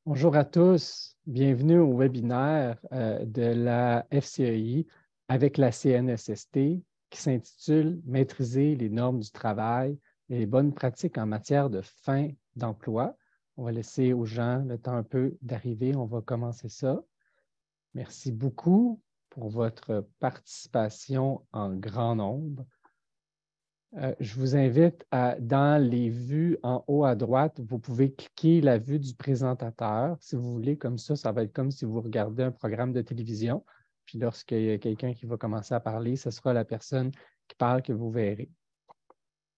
Bonjour à tous, bienvenue au webinaire de la FCEI avec la CNSST qui s'intitule « Maîtriser les normes du travail et les bonnes pratiques en matière de fin d'emploi ». On va laisser aux gens le temps un peu d'arriver, on va commencer ça. Merci beaucoup pour votre participation en grand nombre. Je vous invite dans les vues en haut à droite, vous pouvez cliquer la vue du présentateur. Si vous voulez, comme ça va être comme si vous regardez un programme de télévision. Puis lorsqu'il y a quelqu'un qui va commencer à parler, ce sera la personne qui parle que vous verrez.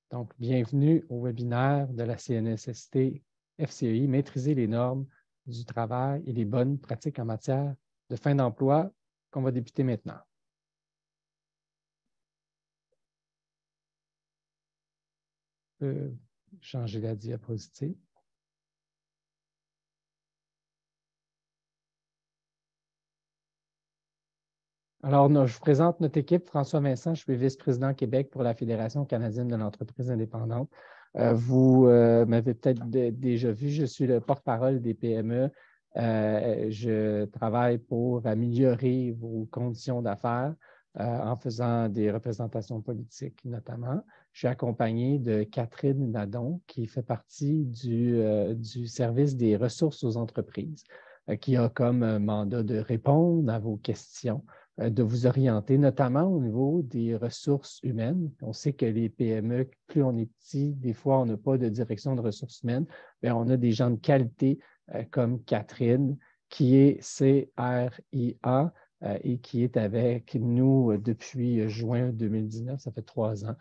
Donc, bienvenue au webinaire de la CNSST FCEI, Maîtriser les normes du travail et les bonnes pratiques en matière de fin d'emploi qu'on va débuter maintenant. Changer la diapositive. Alors, je vous présente notre équipe. François Vincent, je suis vice-président Québec pour la Fédération canadienne de l'entreprise indépendante. Vous m'avez peut-être déjà vu, je suis le porte-parole des PME. Je travaille pour améliorer vos conditions d'affaires en faisant des représentations politiques notamment. Je suis accompagné de Catherine Nadon, qui fait partie du service des ressources aux entreprises, qui a comme mandat de répondre à vos questions, de vous orienter, notamment au niveau des ressources humaines. On sait que les PME, plus on est petit, des fois, on n'a pas de direction de ressources humaines, mais on a des gens de qualité comme Catherine, qui est CRIA et qui est avec nous depuis juin 2019. Ça fait 3 ans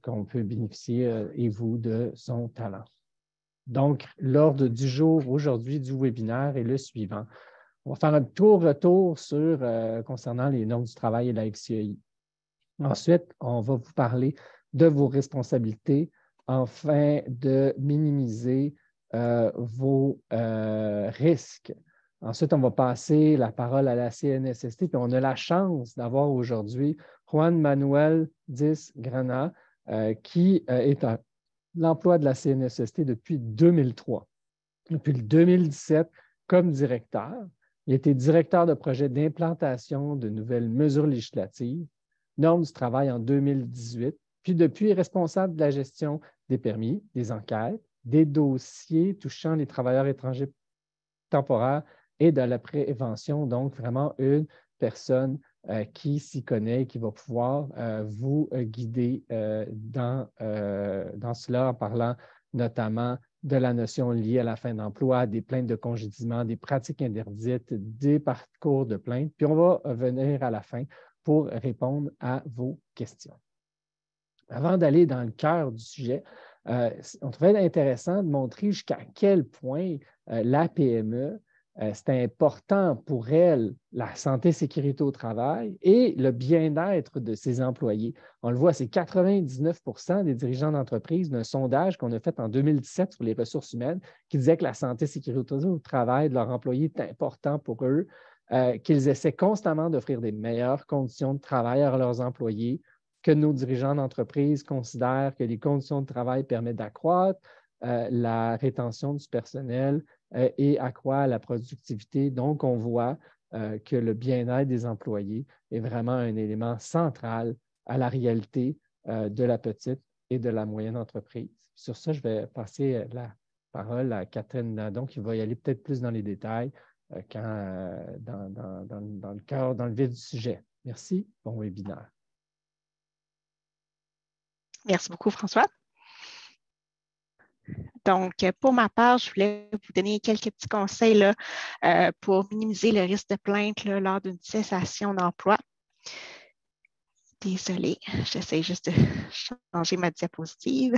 qu'on peut bénéficier, et vous, de son talent. Donc, l'ordre du jour aujourd'hui du webinaire est le suivant. On va faire un retour concernant les normes du travail et la FCEI. Ensuite, on va vous parler de vos responsabilités afin de minimiser vos risques. Ensuite, on va passer la parole à la CNSST, puis on a la chance d'avoir aujourd'hui Juan Manuel Diz-Grana, qui est à l'emploi de la CNSST depuis 2003. Depuis le 2017, comme directeur. Il était directeur de projet d'implantation de nouvelles mesures législatives, normes du travail en 2018, puis depuis responsable de la gestion des permis, des enquêtes, des dossiers touchant les travailleurs étrangers temporaires et de la prévention. Donc, vraiment une personne qui s'y connaît et qui va pouvoir vous guider dans cela en parlant notamment de la notion liée à la fin d'emploi, des plaintes de congédiement, des pratiques interdites, des parcours de plainte. Puis on va venir à la fin pour répondre à vos questions. Avant d'aller dans le cœur du sujet, on trouvait intéressant de montrer jusqu'à quel point la PME, c'était important pour elle, la santé et sécurité au travail et le bien-être de ses employés. On le voit, c'est 99% des dirigeants d'entreprise d'un sondage qu'on a fait en 2017 sur les ressources humaines qui disait que la santé et sécurité au travail de leurs employés est important pour eux, qu'ils essaient constamment d'offrir des meilleures conditions de travail à leurs employés, que nos dirigeants d'entreprise considèrent que les conditions de travail permettent d'accroître la rétention du personnel et accroître la productivité. Donc, on voit que le bien-être des employés est vraiment un élément central à la réalité de la petite et de la moyenne entreprise. Sur ça, je vais passer la parole à Catherine Nadon qui va y aller peut-être plus dans les détails dans le cœur, dans le vif du sujet. Merci. Bon webinaire. Merci beaucoup, François. Donc, pour ma part, je voulais vous donner quelques petits conseils là, pour minimiser le risque de plainte là, lors d'une cessation d'emploi. Désolée, j'essaie juste de changer ma diapositive.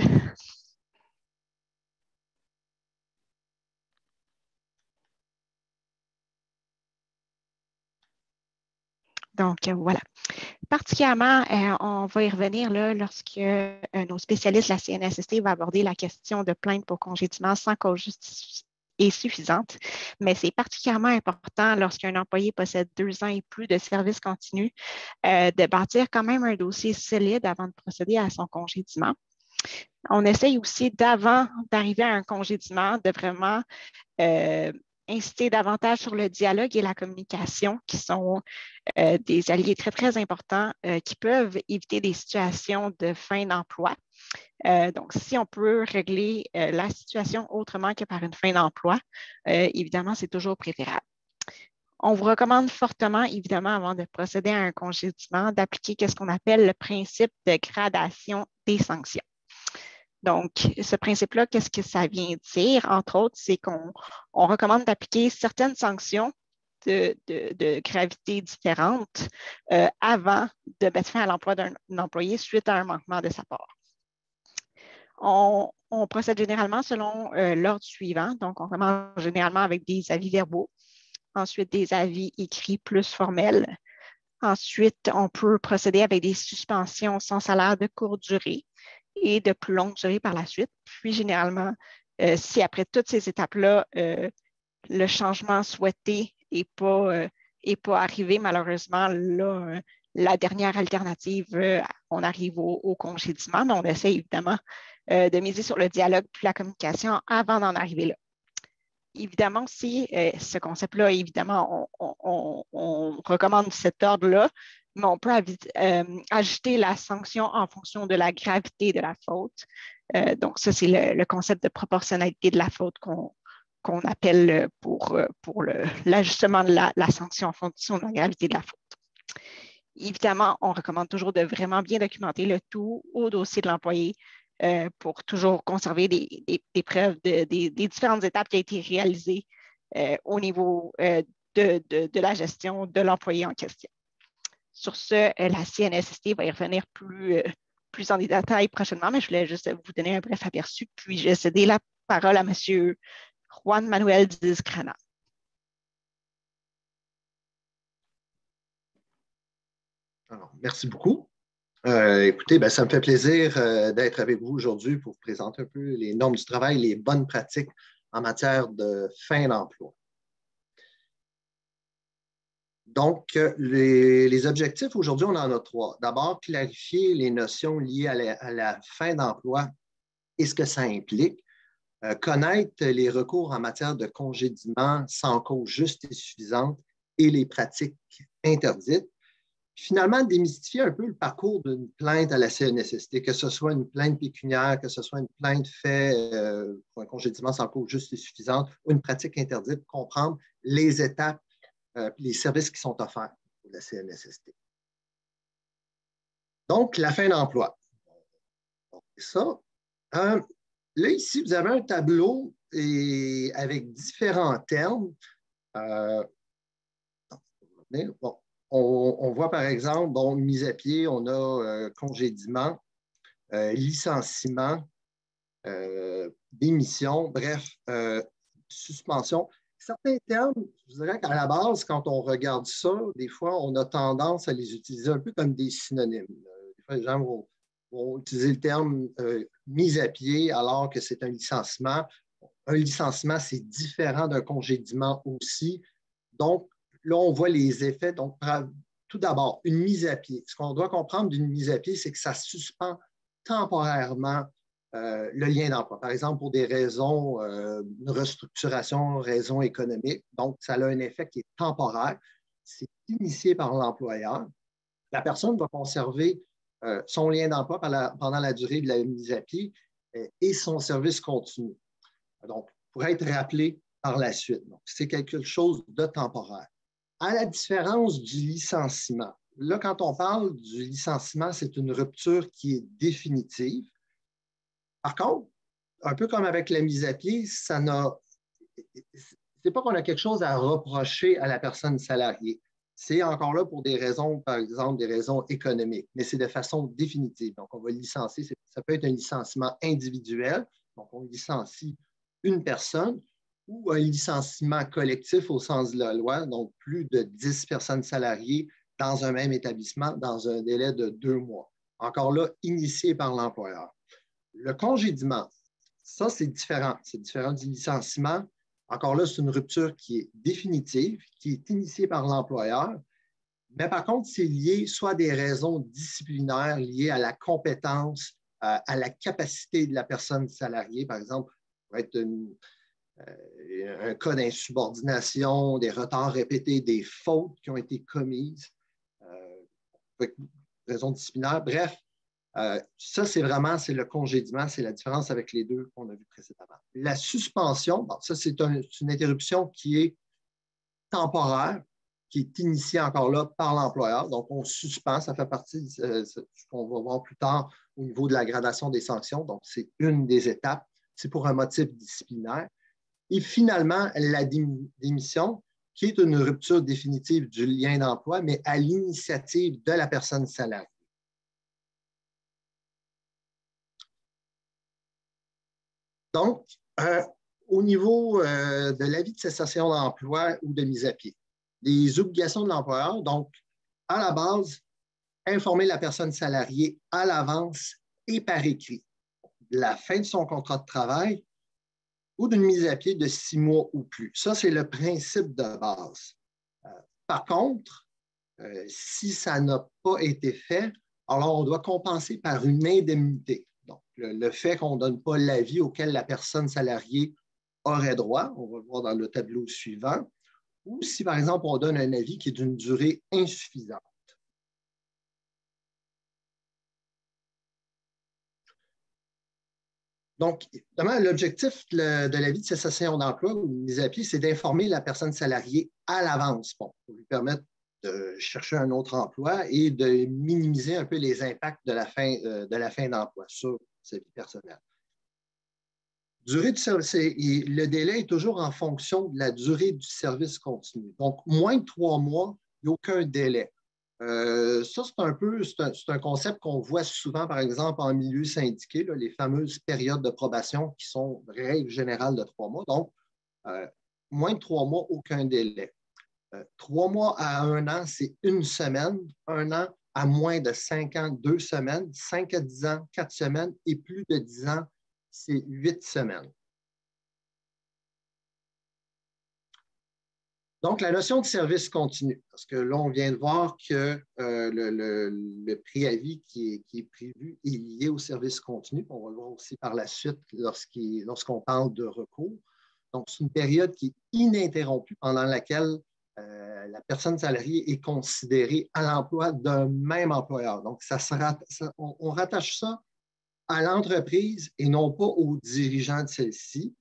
Donc, voilà. Particulièrement, on va y revenir là, lorsque nos spécialistes de la CNSST vont aborder la question de plainte pour congédiement sans cause justifiée est suffisante, mais c'est particulièrement important lorsqu'un employé possède 2 ans et plus de service continu de bâtir quand même un dossier solide avant de procéder à son congédiement. On essaye aussi, d'avant d'arriver à un congédiement, de vraiment insister davantage sur le dialogue et la communication, qui sont des alliés très, très importants qui peuvent éviter des situations de fin d'emploi. Donc, si on peut régler la situation autrement que par une fin d'emploi, évidemment, c'est toujours préférable. On vous recommande fortement, évidemment, avant de procéder à un congédiement, d'appliquer ce qu'on appelle le principe de gradation des sanctions. Donc, ce principe-là, qu'est-ce que ça vient dire? Entre autres, c'est qu'on recommande d'appliquer certaines sanctions de gravité différente avant de mettre fin à l'emploi d'un employé suite à un manquement de sa part. On procède généralement selon l'ordre suivant. Donc, on commence généralement avec des avis verbaux, ensuite des avis écrits plus formels. Ensuite, on peut procéder avec des suspensions sans salaire de courte durée et de plus longue durée par la suite. Puis, généralement, si après toutes ces étapes-là, le changement souhaité n'est pas arrivé, malheureusement, là, la dernière alternative, on arrive au congédiement, mais on essaie évidemment de miser sur le dialogue puis la communication avant d'en arriver là. Évidemment aussi, ce concept-là, évidemment, on recommande cet ordre-là, mais on peut ajuster la sanction en fonction de la gravité de la faute. Donc, ça, c'est le concept de proportionnalité de la faute qu'on appelle pour l'ajustement de la sanction en fonction de la gravité de la faute. Évidemment, on recommande toujours de vraiment bien documenter le tout au dossier de l'employé pour toujours conserver des preuves des différentes étapes qui ont été réalisées au niveau de la gestion de l'employé en question. Sur ce, la CNSST va y revenir plus en détail prochainement, mais je voulais juste vous donner un bref aperçu, puis je vais céder la parole à M. Juan Manuel Diz-Grana. Alors, merci beaucoup. Écoutez, ça me fait plaisir d'être avec vous aujourd'hui pour vous présenter un peu les normes du travail, les bonnes pratiques en matière de fin d'emploi. Donc, les objectifs aujourd'hui, on en a 3. D'abord, clarifier les notions liées à la fin d'emploi et ce que ça implique. Connaître les recours en matière de congédiement sans cause juste et suffisante et les pratiques interdites. Finalement, démystifier un peu le parcours d'une plainte à la CNSST, que ce soit une plainte pécuniaire, que ce soit une plainte faite pour un congédiement sans cause juste et suffisante ou une pratique interdite, comprendre les étapes, les services qui sont offerts pour la CNSST. Donc, la fin d'emploi. Ça. Là, ici, vous avez un tableau avec différents termes. Bon. On voit par exemple, mise à pied, on a congédiement, licenciement, démission, bref, suspension. Certains termes, je dirais qu'à la base, quand on regarde ça, des fois, on a tendance à les utiliser un peu comme des synonymes. Des fois, les gens vont utiliser le terme mise à pied alors que c'est un licenciement. Un licenciement, c'est différent d'un congédiement aussi. Donc, là, on voit les effets. Donc, tout d'abord, une mise à pied. Ce qu'on doit comprendre d'une mise à pied, c'est que ça suspend temporairement le lien d'emploi. Par exemple, pour des raisons de restructuration, raisons économiques. Donc, ça a un effet qui est temporaire. C'est initié par l'employeur. La personne va conserver son lien d'emploi pendant la durée de la mise à pied et son service continu. Donc, pour être rappelé par la suite. Donc, c'est quelque chose de temporaire. À la différence du licenciement. Là, quand on parle du licenciement, c'est une rupture qui est définitive. Par contre, un peu comme avec la mise à pied, c'est pas qu'on a quelque chose à reprocher à la personne salariée. C'est encore là pour des raisons, par exemple, des raisons économiques, mais c'est de façon définitive. Donc, on va licencier, ça peut être un licenciement individuel, donc on licencie une personne, ou un licenciement collectif au sens de la loi, donc plus de 10 personnes salariées dans un même établissement dans un délai de 2 mois. Encore là, initié par l'employeur. Le congédiement, ça, c'est différent. C'est différent du licenciement. Encore là, c'est une rupture qui est définitive, qui est initiée par l'employeur. Mais par contre, c'est lié soit à des raisons disciplinaires liées à la compétence, à la capacité de la personne salariée. Par exemple, ça peut être un cas d'insubordination, des retards répétés, des fautes qui ont été commises, raison disciplinaire. Bref, ça, c'est le congédiement, c'est la différence avec les deux qu'on a vus précédemment. La suspension, bon, ça, c'est une interruption qui est temporaire, qui est initiée encore là par l'employeur. Donc, on suspend, ça fait partie de ce qu'on va voir plus tard au niveau de la gradation des sanctions. Donc, c'est une des étapes. C'est pour un motif disciplinaire. Et finalement, la démission, qui est une rupture définitive du lien d'emploi, mais à l'initiative de la personne salariée. Donc, au niveau de l'avis de cessation d'emploi ou de mise à pied, les obligations de l'employeur, donc, à la base, informer la personne salariée à l'avance et par écrit de la fin de son contrat de travail ou d'une mise à pied de 6 mois ou plus. Ça, c'est le principe de base. Par contre, si ça n'a pas été fait, alors on doit compenser par une indemnité. Donc, le fait qu'on ne donne pas l'avis auquel la personne salariée aurait droit, on va le voir dans le tableau suivant, ou si, par exemple, on donne un avis qui est d'une durée insuffisante. Donc, évidemment, l'objectif de l'avis de cessation d'emploi ou de mise à pied, c'est d'informer la personne salariée à l'avance, bon, pour lui permettre de chercher un autre emploi et de minimiser un peu les impacts de la fin d'emploi sur sa vie personnelle. Durée du service, le délai est toujours en fonction de la durée du service continu. Donc, moins de 3 mois, il n'y a aucun délai. Ça, c'est un concept qu'on voit souvent, par exemple, en milieu syndiqué, là, les fameuses périodes de probation qui sont règle générale de 3 mois. Donc, moins de 3 mois, aucun délai. 3 mois à 1 an, c'est 1 semaine. 1 an à moins de 5 ans, 2 semaines. 5 à 10 ans, 4 semaines. Et plus de 10 ans, c'est 8 semaines. Donc, la notion de service continu, parce que là, on vient de voir que le préavis qui est prévu est lié au service continu. On va le voir aussi par la suite lorsqu'on parle de recours. Donc, c'est une période qui est ininterrompue pendant laquelle la personne salariée est considérée à l'emploi d'un même employeur. Donc, on rattache ça à l'entreprise et non pas aux dirigeants de celle-ci.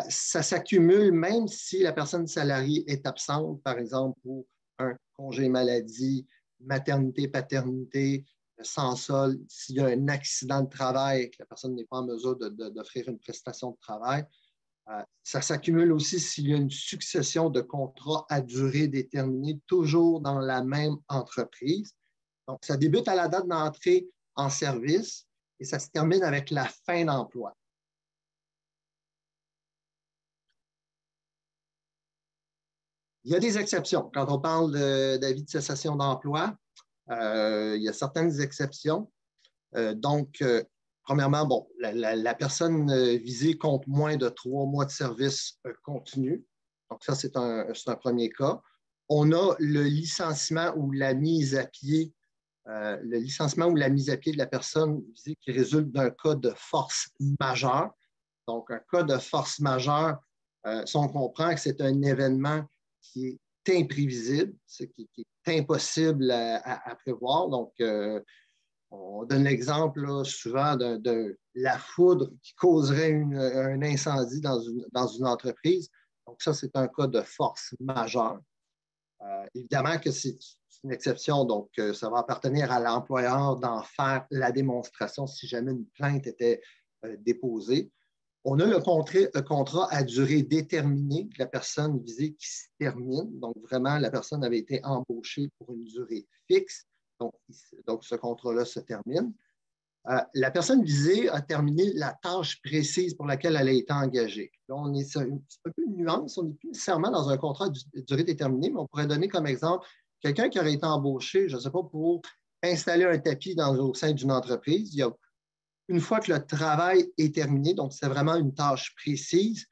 Ça s'accumule même si la personne salariée est absente, par exemple, pour un congé maladie, maternité, paternité, sans solde, s'il y a un accident de travail et que la personne n'est pas en mesure d'offrir une prestation de travail. Ça s'accumule aussi s'il y a une succession de contrats à durée déterminée, toujours dans la même entreprise. Donc, ça débute à la date d'entrée en service et ça se termine avec la fin d'emploi. Il y a des exceptions. Quand on parle d'avis de cessation d'emploi, il y a certaines exceptions. Premièrement, bon, la personne visée compte moins de 3 mois de service continu. Donc, ça, c'est un premier cas. On a le licenciement ou la mise à pied, de la personne visée qui résulte d'un cas de force majeure. Donc, un cas de force majeure, si on comprend que c'est un événement qui est imprévisible, qui est impossible à prévoir. Donc, on donne l'exemple souvent de la foudre qui causerait un incendie dans une entreprise. Donc, ça, c'est un cas de force majeure. Évidemment que c'est une exception, donc ça va appartenir à l'employeur d'en faire la démonstration si jamais une plainte était déposée. On a le contrat à durée déterminée de la personne visée qui se termine. Donc, vraiment, la personne avait été embauchée pour une durée fixe. Donc ce contrat-là se termine. La personne visée a terminé la tâche précise pour laquelle elle a été engagée. Là, c'est un peu une nuance. On n'est plus nécessairement dans un contrat à durée déterminée, mais on pourrait donner comme exemple quelqu'un qui aurait été embauché, je ne sais pas, pour installer un tapis au sein d'une entreprise. Une fois que le travail est terminé, donc c'est vraiment une tâche précise,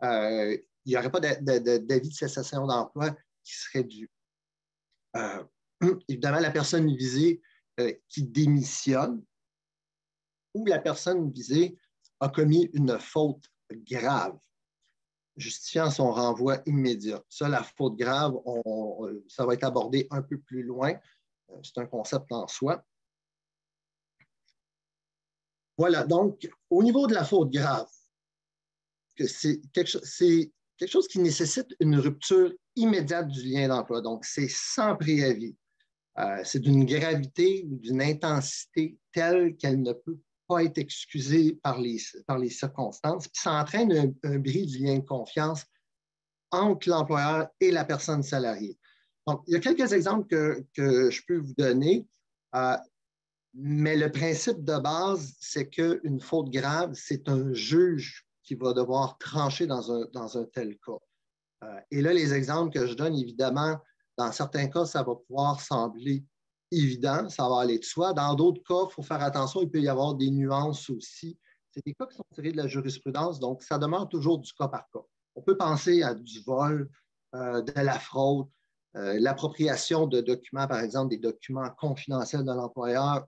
il n'y aurait pas d'avis de cessation d'emploi qui serait dû. Évidemment, la personne visée qui démissionne ou la personne visée a commis une faute grave. justifiant son renvoi immédiat. Ça, la faute grave, ça va être abordé un peu plus loin. C'est un concept en soi. Voilà, donc, au niveau de la faute grave, c'est quelque chose qui nécessite une rupture immédiate du lien d'emploi. Donc, c'est sans préavis. C'est d'une gravité ou d'une intensité telle qu'elle ne peut pas être excusée par les circonstances. Puis ça entraîne un bris du lien de confiance entre l'employeur et la personne salariée. Donc, il y a quelques exemples que je peux vous donner, mais le principe de base, c'est qu'une faute grave, c'est un juge qui va devoir trancher dans un tel cas. Et là, les exemples que je donne, évidemment, dans certains cas, ça va pouvoir sembler évident, ça va aller de soi. Dans d'autres cas, il faut faire attention, il peut y avoir des nuances aussi. C'est des cas qui sont tirés de la jurisprudence, donc ça demeure toujours du cas par cas. On peut penser à du vol, de la fraude, l'appropriation de documents, par exemple, des documents confidentiels de l'employeur,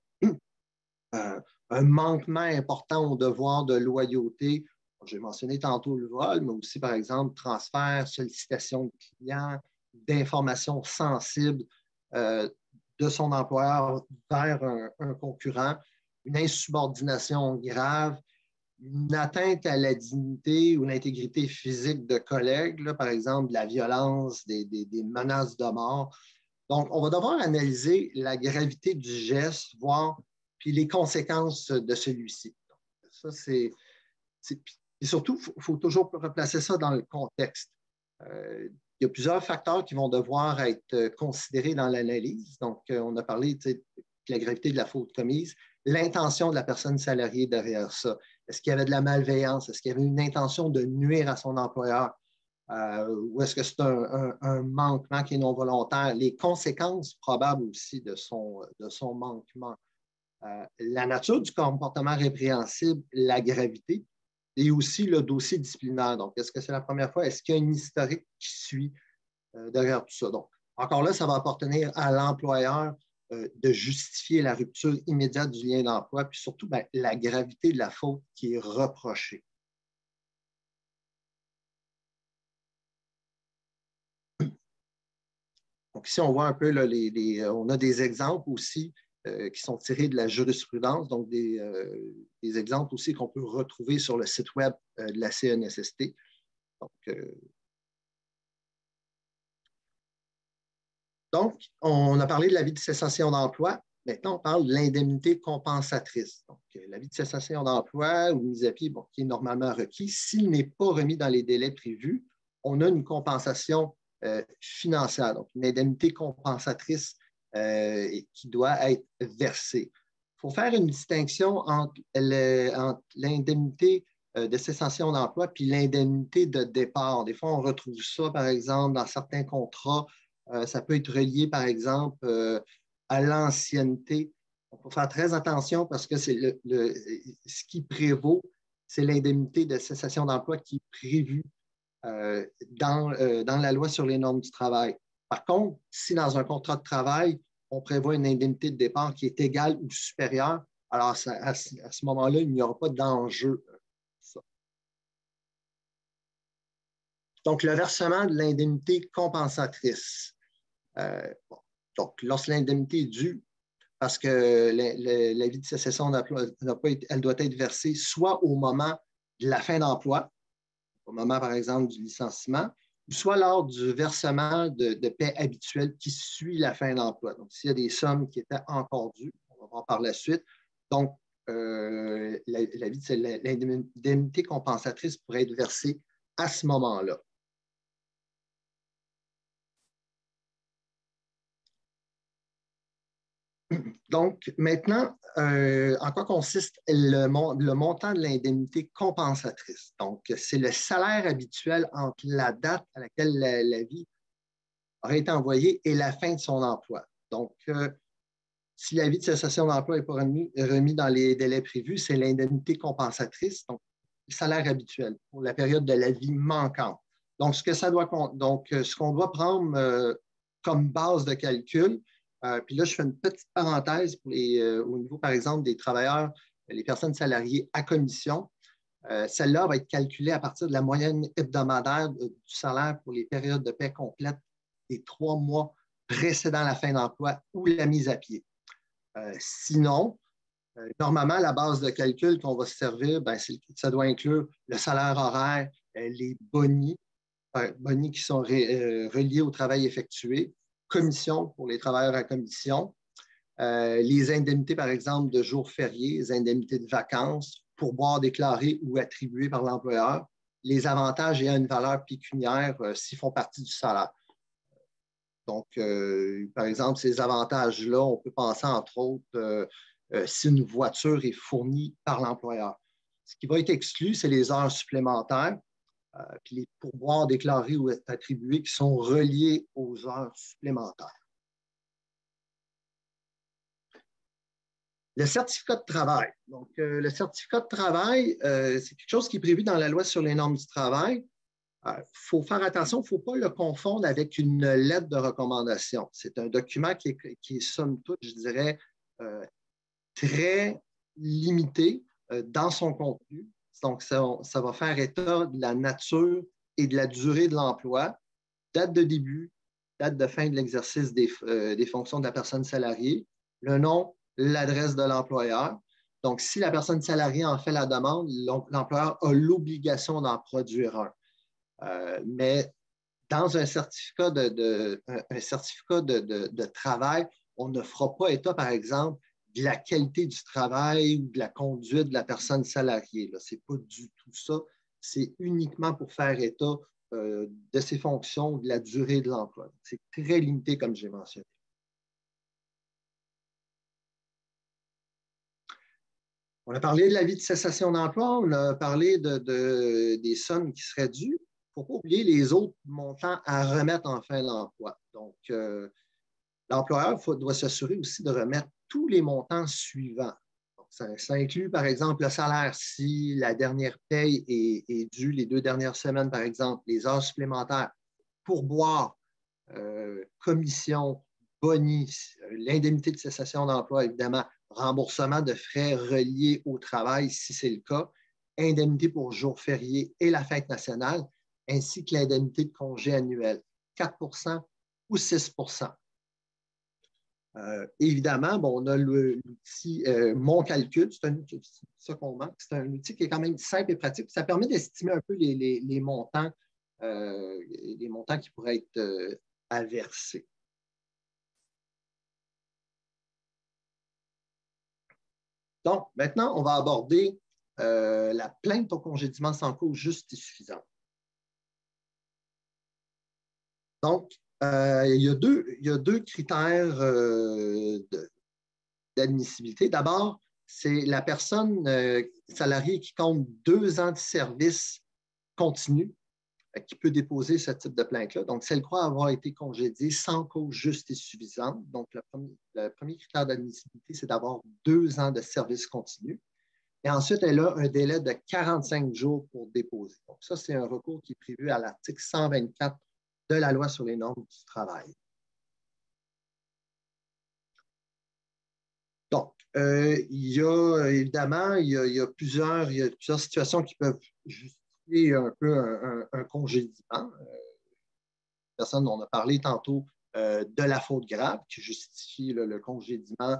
un manquement important au devoir de loyauté. J'ai mentionné tantôt le vol, mais aussi, par exemple, transfert, sollicitation de clients, d'informations sensibles de son employeur vers un concurrent, une insubordination grave, une atteinte à la dignité ou l'intégrité physique de collègues, là, par exemple, de la violence, des menaces de mort. Donc, on va devoir analyser la gravité du geste, voir puis les conséquences de celui-ci. Ça, et surtout, il faut toujours replacer ça dans le contexte. Il y a plusieurs facteurs qui vont devoir être considérés dans l'analyse. Donc, on a parlé de la gravité de la faute commise, l'intention de la personne salariée derrière ça. Est-ce qu'il y avait de la malveillance? Est-ce qu'il y avait une intention de nuire à son employeur? Ou est-ce que c'est un manquement qui est non volontaire? Les conséquences probables aussi de son manquement. La nature du comportement répréhensible, la gravité, et aussi le dossier disciplinaire. Donc, est-ce que c'est la première fois? Est-ce qu'il y a une historique qui suit derrière tout ça? Donc, encore là, ça va appartenir à l'employeur de justifier la rupture immédiate du lien d'emploi, puis surtout la gravité de la faute qui est reprochée. Donc, ici, on voit un peu, là, on a des exemples aussi qui sont tirés de la jurisprudence, donc des exemples aussi qu'on peut retrouver sur le site web de la CNSST. Donc, on a parlé de l'avis de cessation d'emploi. Maintenant, on parle de l'indemnité compensatrice. Donc, l'avis de cessation d'emploi ou mise à pied, qui est normalement requis, s'il n'est pas remis dans les délais prévus, on a une compensation financière, donc une indemnité compensatrice qui doit être versée. Il faut faire une distinction entre l'indemnité de cessation d'emploi puis l'indemnité de départ. Des fois, on retrouve ça, par exemple, dans certains contrats. Ça peut être relié, par exemple, à l'ancienneté. Il faut faire très attention parce que c'est ce qui prévaut, c'est l'indemnité de cessation d'emploi qui est prévue dans la loi sur les normes du travail. Par contre, si dans un contrat de travail, on prévoit une indemnité de départ qui est égale ou supérieure, alors à ce moment-là, il n'y aura pas d'enjeu. Donc, le versement de l'indemnité compensatrice. Donc, lorsque l'indemnité est due, parce que l'avis de cessation d'emploi, elle doit être versée soit au moment de la fin d'emploi, au moment, par exemple, du licenciement, ou soit lors du versement de paie habituelle qui suit la fin d'emploi. Donc, s'il y a des sommes qui étaient encore dues, on va voir par la suite. Donc, l'indemnité compensatrice pourrait être versée à ce moment-là. Donc, maintenant, en quoi consiste le montant de l'indemnité compensatrice? Donc, c'est le salaire habituel entre la date à laquelle l'avis aurait été envoyé et la fin de son emploi. Donc, si l'avis de cessation d'emploi n'est pas remis dans les délais prévus, c'est l'indemnité compensatrice, donc le salaire habituel pour la période de l'avis manquante. Donc, ce qu'on doit prendre comme base de calcul, puis là, je fais une petite parenthèse pour au niveau, par exemple, des travailleurs, les personnes salariées à commission. Celle-là va être calculée à partir de la moyenne hebdomadaire du salaire pour les périodes de paie complètes des 3 mois précédant la fin d'emploi ou la mise à pied. Sinon, normalement, la base de calcul qu'on va se servir, ça doit inclure le salaire horaire, les bonis qui sont reliés au travail effectué, commission pour les travailleurs à commission, les indemnités, par exemple, de jours fériés, les indemnités de vacances, pourboires déclarés ou attribués par l'employeur, les avantages ayant une valeur pécuniaire s'ils font partie du salaire. Donc, par exemple, ces avantages-là, on peut penser, entre autres, si une voiture est fournie par l'employeur. Ce qui va être exclu, c'est les heures supplémentaires, puis les pourboires déclarés ou attribués qui sont reliés aux heures supplémentaires. Le certificat de travail. Donc, le certificat de travail, c'est quelque chose qui est prévu dans la loi sur les normes du travail. Il faut faire attention, il ne faut pas le confondre avec une lettre de recommandation. C'est un document qui est somme toute, je dirais, très limité dans son contenu. Donc, ça va faire état de la nature et de la durée de l'emploi, date de début, date de fin de l'exercice des fonctions de la personne salariée, le nom, l'adresse de l'employeur. Donc, si la personne salariée en fait la demande, l'employeur a l'obligation d'en produire un. Mais dans un certificat de travail, on ne fera pas état, par exemple, de la qualité du travail ou de la conduite de la personne salariée. Ce n'est pas du tout ça. C'est uniquement pour faire état de ses fonctions, de la durée de l'emploi. C'est très limité, comme j'ai mentionné. On a parlé de l'avis de cessation d'emploi, on a parlé des sommes qui seraient dues. Il ne faut pas oublier les autres montants à remettre en fin d'emploi. Donc, l'employeur doit s'assurer aussi de remettre tous les montants suivants. Donc, ça inclut, par exemple, le salaire si la dernière paye est due les 2 dernières semaines, par exemple, les heures supplémentaires, pourboire, commission, boni, l'indemnité de cessation d'emploi, évidemment, remboursement de frais reliés au travail si c'est le cas, indemnité pour jours fériés et la fête nationale, ainsi que l'indemnité de congé annuel, 4 ou 6 évidemment, on a l'outil Mon Calcul, c'est un outil, c'est ça qu'on manque. C'est un outil qui est quand même simple et pratique. Ça permet d'estimer un peu les montants qui pourraient être à verser. Donc, maintenant, on va aborder la plainte au congédiement sans cause juste et suffisante. Donc, il y a deux critères d'admissibilité. D'abord, c'est la personne salariée qui compte 2 ans de service continu qui peut déposer ce type de plainte-là. Donc, si elle croit avoir été congédiée sans cause juste et suffisante, donc le premier critère d'admissibilité, c'est d'avoir 2 ans de service continu. Et ensuite, elle a un délai de 45 jours pour déposer. Donc, ça, c'est un recours qui est prévu à l'article 124 de la loi sur les normes du travail. Donc, il y a évidemment, il y a plusieurs situations qui peuvent justifier un peu un congédiement. Personne, on a parlé tantôt de la faute grave qui justifie le congédiement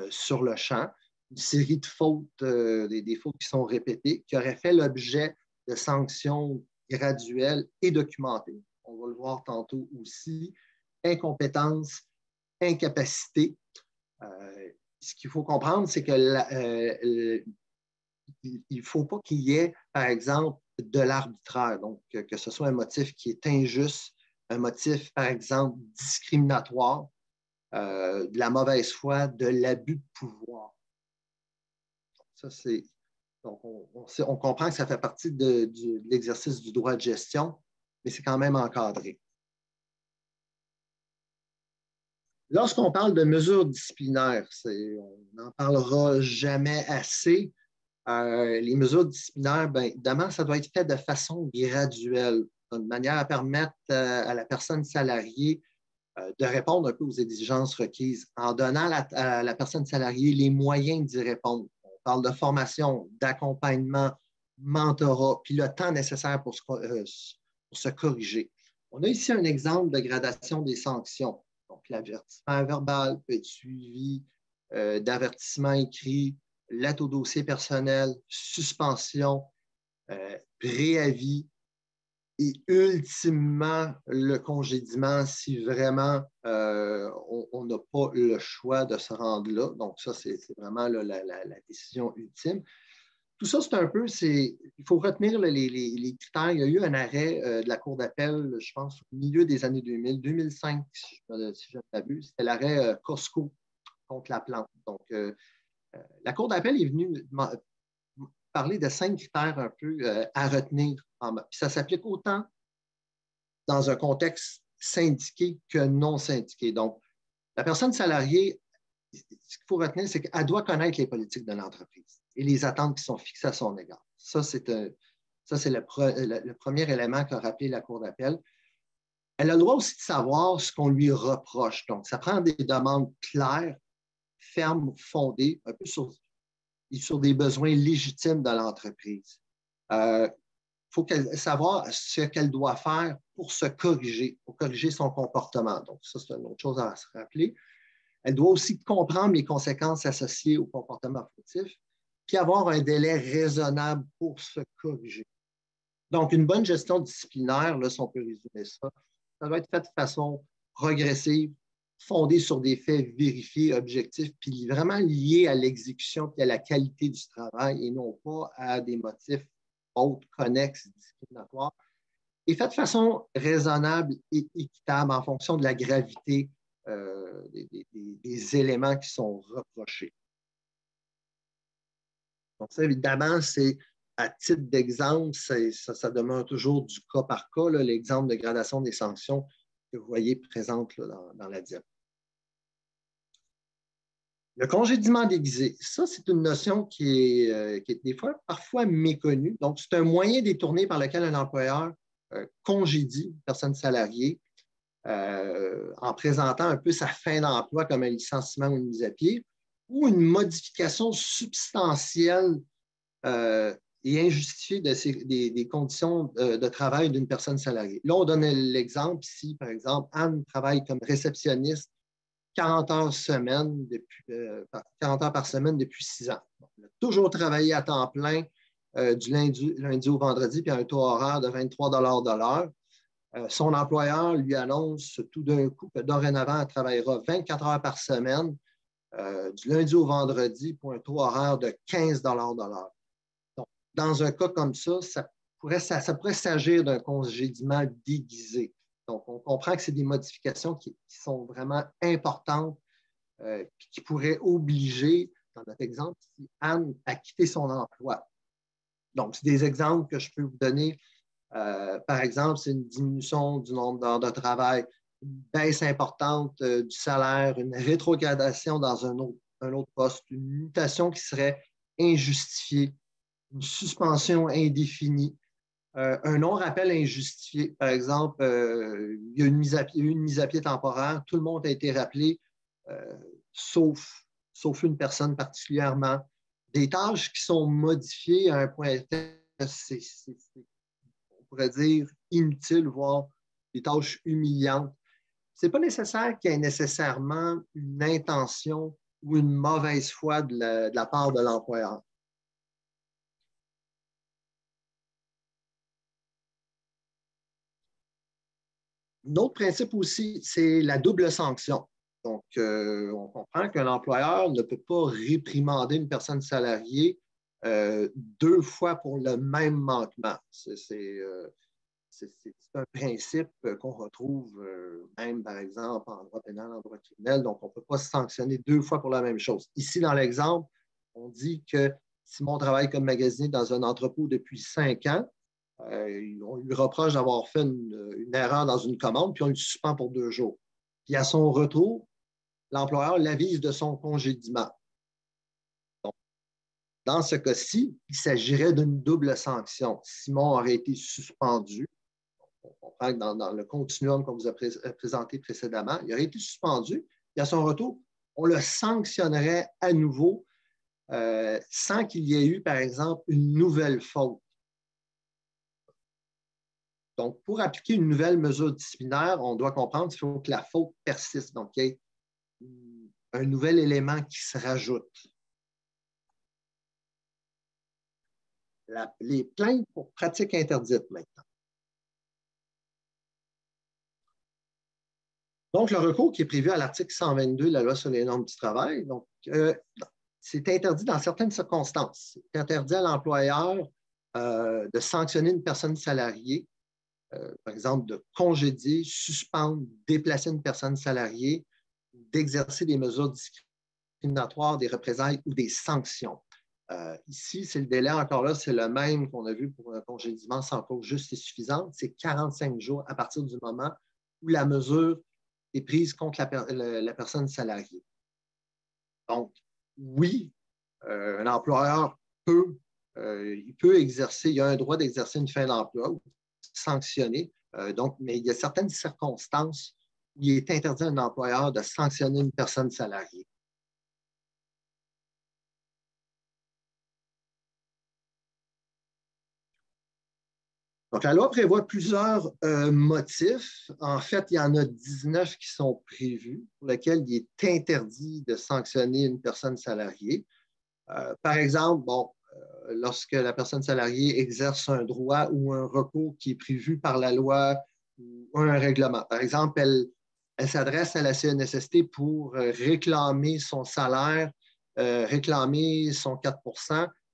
sur le champ. Une série de fautes, des fautes qui sont répétées, qui auraient fait l'objet de sanctions graduelles et documentées. On va le voir tantôt aussi. Incompétence, incapacité. Ce qu'il faut comprendre, c'est que il ne faut pas qu'il y ait, par exemple, de l'arbitraire. Donc, que ce soit un motif qui est injuste, un motif, par exemple, discriminatoire, de la mauvaise foi, de l'abus de pouvoir. Ça, c'est. Donc, on comprend que ça fait partie de l'exercice du droit de gestion, mais c'est quand même encadré. Lorsqu'on parle de mesures disciplinaires, on n'en parlera jamais assez. Les mesures disciplinaires, bien évidemment, ça doit être fait de façon graduelle, de manière à permettre à la personne salariée de répondre un peu aux exigences requises, en donnant à la personne salariée les moyens d'y répondre. On parle de formation, d'accompagnement, mentorat, puis le temps nécessaire pour se corriger. On a ici un exemple de gradation des sanctions. Donc, l'avertissement verbal peut être suivi d'avertissement écrit, lettre au dossier personnel, suspension, préavis et ultimement le congédiement si vraiment on n'a pas le choix de se rendre là. Donc, ça, c'est vraiment là, la décision ultime. Tout ça, c'est un peu, il faut retenir les critères. Il y a eu un arrêt de la Cour d'appel, je pense, au milieu des années 2000, 2005, si je ne m'abuse. C'était l'arrêt Costco contre la plante. Donc, la Cour d'appel est venue parler de 5 critères un peu à retenir. Puis ça s'applique autant dans un contexte syndiqué que non syndiqué. Donc, la personne salariée, ce qu'il faut retenir, c'est qu'elle doit connaître les politiques de l'entreprise et les attentes qui sont fixées à son égard. Ça, c'est le premier élément qu'a rappelé la Cour d'appel. Elle a le droit aussi de savoir ce qu'on lui reproche. Donc, ça prend des demandes claires, fermes, fondées, un peu sur des besoins légitimes de l'entreprise. Il faut savoir ce qu'elle doit faire pour se corriger, pour corriger son comportement. Donc, ça, c'est une autre chose à se rappeler. Elle doit aussi comprendre les conséquences associées au comportement fautif, puis avoir un délai raisonnable pour se corriger. Donc, une bonne gestion disciplinaire, là, si on peut résumer ça, ça doit être fait de façon progressive, fondée sur des faits vérifiés, objectifs, puis vraiment liés à l'exécution puis à la qualité du travail et non pas à des motifs autres, connexes, discriminatoires, et fait de façon raisonnable et équitable en fonction de la gravité des éléments qui sont reprochés. Donc, ça, évidemment, c'est à titre d'exemple, ça demeure toujours du cas par cas, l'exemple de gradation des sanctions que vous voyez présente là, dans la diapo. Le congédiement déguisé, ça, c'est une notion qui est des fois parfois méconnue. Donc, c'est un moyen détourné par lequel un employeur congédie une personne salariée en présentant un peu sa fin d'emploi comme un licenciement ou une mise à pied, ou une modification substantielle et injustifiée des conditions de travail d'une personne salariée. Là, on donne l'exemple ici, par exemple, Anne travaille comme réceptionniste 40 heures par semaine depuis 6 ans. Donc, elle a toujours travaillé à temps plein du lundi au vendredi, puis un taux horaire de 23 de l'heure. Son employeur lui annonce tout d'un coup que dorénavant, elle travaillera 24 heures par semaine, du lundi au vendredi, pour un taux horaire de 15 de l'heure. Donc, dans un cas comme ça pourrait s'agir d'un congédiement déguisé. Donc, on comprend que c'est des modifications qui sont vraiment importantes et qui pourraient obliger, dans notre exemple, Anne à quitter son emploi. Donc, c'est des exemples que je peux vous donner. Par exemple, c'est une diminution du nombre d'heures de travail, une baisse importante du salaire, une rétrogradation dans un autre poste, une mutation qui serait injustifiée, une suspension indéfinie, un non-rappel injustifié. Par exemple, il y a eu une mise à pied temporaire, tout le monde a été rappelé, sauf une personne particulièrement. Des tâches qui sont modifiées à un point on pourrait dire inutiles, voire des tâches humiliantes. Ce n'est pas nécessaire qu'il y ait nécessairement une intention ou une mauvaise foi de la part de l'employeur. Un autre principe aussi, c'est la double sanction. Donc, on comprend que l'employeur ne peut pas réprimander une personne salariée 2 fois pour le même manquement. C'est un principe qu'on retrouve même, par exemple, en droit pénal, en droit criminel. Donc, on ne peut pas sanctionner 2 fois pour la même chose. Ici, dans l'exemple, on dit que Simon travaille comme magasinier dans un entrepôt depuis 5 ans. On lui reproche d'avoir fait une erreur dans une commande, puis on le suspend pour 2 jours. Puis à son retour, l'employeur l'avise de son congédiement. Donc, dans ce cas-ci, il s'agirait d'une double sanction. Simon aurait été suspendu. On comprend que dans le continuum qu'on vous a présenté précédemment, il aurait été suspendu, et à son retour, on le sanctionnerait à nouveau sans qu'il y ait eu, par exemple, une nouvelle faute. Donc, pour appliquer une nouvelle mesure disciplinaire, on doit comprendre qu'il faut que la faute persiste. Donc, il y ait un nouvel élément qui se rajoute. Les plaintes pour pratique interdite maintenant. Donc, le recours qui est prévu à l'article 122 de la Loi sur les normes du travail, donc, c'est interdit dans certaines circonstances. C'est interdit à l'employeur de sanctionner une personne salariée, par exemple de congédier, suspendre, déplacer une personne salariée, d'exercer des mesures discriminatoires, des représailles ou des sanctions. Ici, c'est le délai, encore là, c'est le même qu'on a vu pour un congédiement sans cause juste et suffisante. C'est 45 jours à partir du moment où la mesure est prise contre la personne salariée. Donc, oui, un employeur il peut exercer, il a un droit d'exercer une fin d'emploi ou sanctionner. Donc, mais il y a certaines circonstances où il est interdit à un employeur de sanctionner une personne salariée. Donc, la loi prévoit plusieurs motifs. En fait, il y en a 19 qui sont prévus, pour lesquels il est interdit de sanctionner une personne salariée. Par exemple, lorsque la personne salariée exerce un droit ou un recours qui est prévu par la loi ou un règlement. Par exemple, elle s'adresse à la CNSST pour réclamer son salaire, réclamer son 4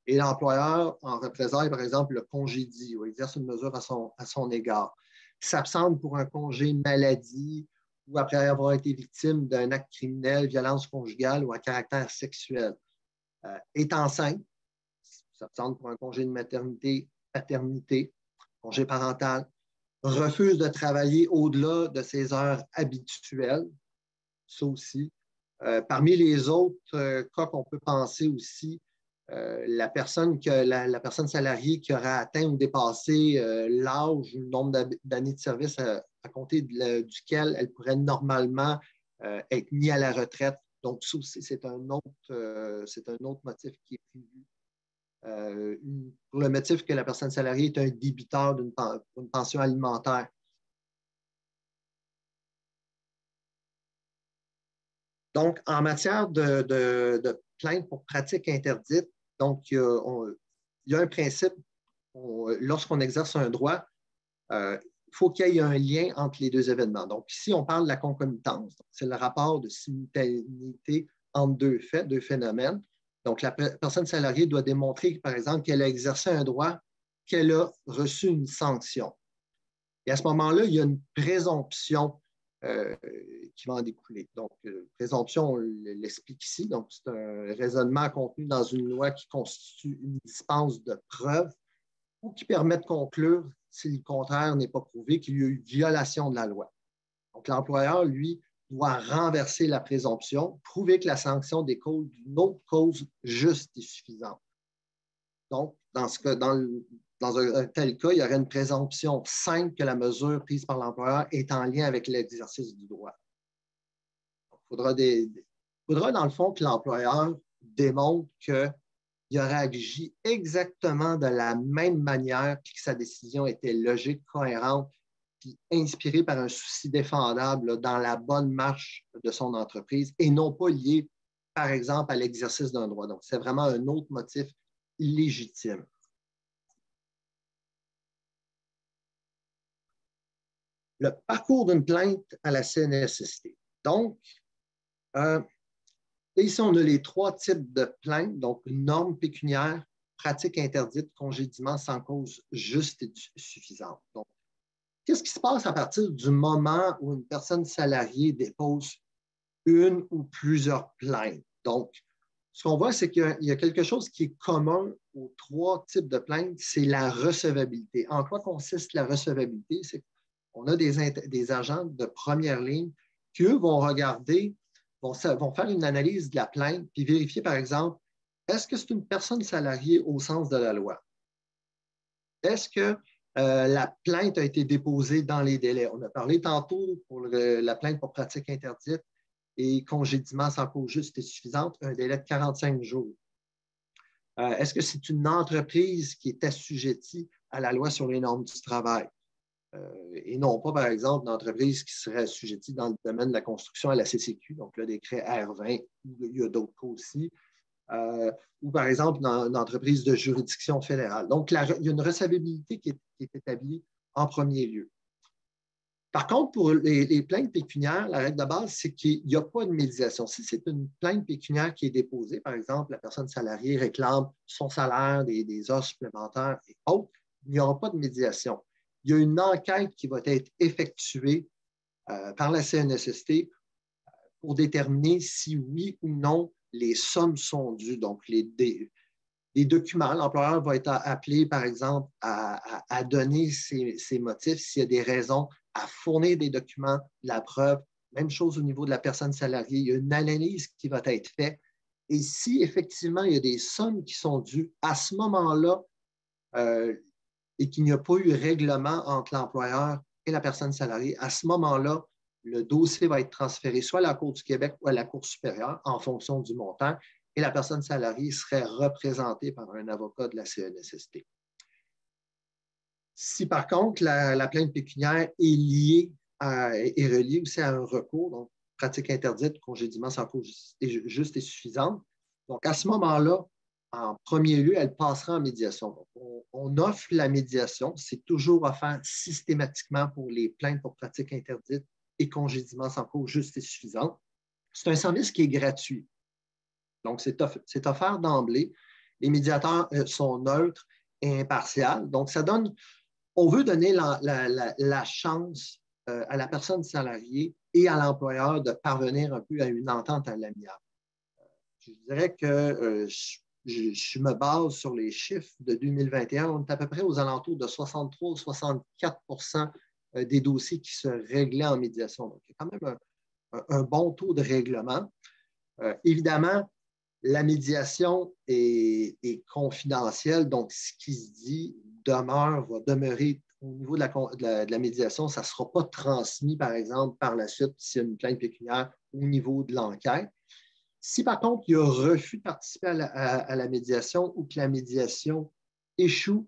et l'employeur, en représailles, par exemple, le congédie ou exerce une mesure à son égard. S'absente pour un congé maladie ou après avoir été victime d'un acte criminel, violence conjugale ou à caractère sexuel. Est enceinte, s'absente pour un congé de maternité, paternité, congé parental, refuse de travailler au-delà de ses heures habituelles, ça aussi. Parmi les autres cas qu'on peut penser aussi, la personne salariée qui aura atteint ou dépassé l'âge ou le nombre d'années de service à compter duquel elle pourrait normalement être mise à la retraite. Donc, ça aussi, c'est un autre motif qui est prévu. Pour le motif que la personne salariée est un débiteur d'une pension alimentaire. Donc, en matière de plainte pour pratique interdite, donc, il y a un principe, lorsqu'on exerce un droit, il faut qu'il y ait un lien entre les deux événements. Donc, ici, on parle de la concomitance. C'est le rapport de simultanéité entre deux faits, deux phénomènes. Donc, la personne salariée doit démontrer, par exemple, qu'elle a exercé un droit, qu'elle a reçu une sanction. Et à ce moment-là, il y a une présomption qui va en découler. Donc, présomption, on l'explique ici. Donc, c'est un raisonnement contenu dans une loi qui constitue une dispense de preuves ou qui permet de conclure, si le contraire n'est pas prouvé, qu'il y a eu violation de la loi. Donc, l'employeur, lui, doit renverser la présomption, prouver que la sanction découle d'une autre cause juste et suffisante. Donc, dans un tel cas, il y aurait une présomption simple que la mesure prise par l'employeur est en lien avec l'exercice du droit. Il faudra, dans le fond, que l'employeur démontre qu'il aurait agi exactement de la même manière, puis que sa décision était logique, cohérente, puis inspirée par un souci défendable dans la bonne marche de son entreprise et non pas lié, par exemple, à l'exercice d'un droit. Donc, c'est vraiment un autre motif légitime. Le parcours d'une plainte à la CNSST. Donc, ici, on a les trois types de plaintes, donc norme pécuniaire, pratique interdite, congédiement sans cause juste et suffisante. Donc, qu'est-ce qui se passe à partir du moment où une personne salariée dépose une ou plusieurs plaintes? Donc, ce qu'on voit, c'est qu'il y a quelque chose qui est commun aux trois types de plaintes, c'est la recevabilité. En quoi consiste la recevabilité? C'est qu'on a des agents de première ligne qui, eux, vont regarder, vont faire une analyse de la plainte, puis vérifier, par exemple, est-ce que c'est une personne salariée au sens de la loi? Est-ce que la plainte a été déposée dans les délais? On a parlé tantôt pour la plainte pour pratique interdite et congédiement sans cause juste et suffisante, un délai de 45 jours. Est-ce que c'est une entreprise qui est assujettie à la loi sur les normes du travail? et non pas, par exemple, une entreprise qui serait assujettie dans le domaine de la construction à la CCQ, donc le décret R20, il y a d'autres cas aussi, ou par exemple dans une entreprise de juridiction fédérale. Donc, il y a une recevabilité qui est établie en premier lieu. Par contre, pour les plaintes pécuniaires, la règle de base, c'est qu'il n'y a pas de médiation. Si c'est une plainte pécuniaire qui est déposée, par exemple, la personne salariée réclame son salaire, des heures supplémentaires et autres, il n'y aura pas de médiation. Il y a une enquête qui va être effectuée par la CNSST pour déterminer si oui ou non les sommes sont dues. Donc, les documents, l'employeur va être appelé, par exemple, à donner ses motifs s'il y a des raisons, à fournir des documents, de la preuve. Même chose au niveau de la personne salariée. Il y a une analyse qui va être faite. Et si effectivement il y a des sommes qui sont dues, à ce moment-là, et qu'il n'y a pas eu règlement entre l'employeur et la personne salariée, à ce moment-là, le dossier va être transféré soit à la Cour du Québec ou à la Cour supérieure en fonction du montant et la personne salariée serait représentée par un avocat de la CNSST. Si par contre la plainte pécuniaire est reliée aussi à un recours, donc pratique interdite, congédiement sans cause juste et suffisante, donc à ce moment-là, en premier lieu, elle passera en médiation. Donc, on offre la médiation, c'est toujours offert systématiquement pour les plaintes pour pratique interdite et congédiement sans cause juste et suffisante. C'est un service qui est gratuit. Donc, c'est offert d'emblée. Les médiateurs sont neutres et impartiaux. Donc, ça donne, on veut donner la chance à la personne salariée et à l'employeur de parvenir un peu à une entente à l'amiable. Je dirais que je me base sur les chiffres de 2021. On est à peu près aux alentours de 63-64% des dossiers qui se réglaient en médiation. Donc, il y a quand même un bon taux de règlement. Évidemment, la médiation est confidentielle, donc ce qui se dit va demeurer au niveau de la médiation. Ça ne sera pas transmis, par exemple, par la suite, s'il y a une plainte pécuniaire au niveau de l'enquête. Si par contre, il y a refus de participer à la médiation ou que la médiation échoue,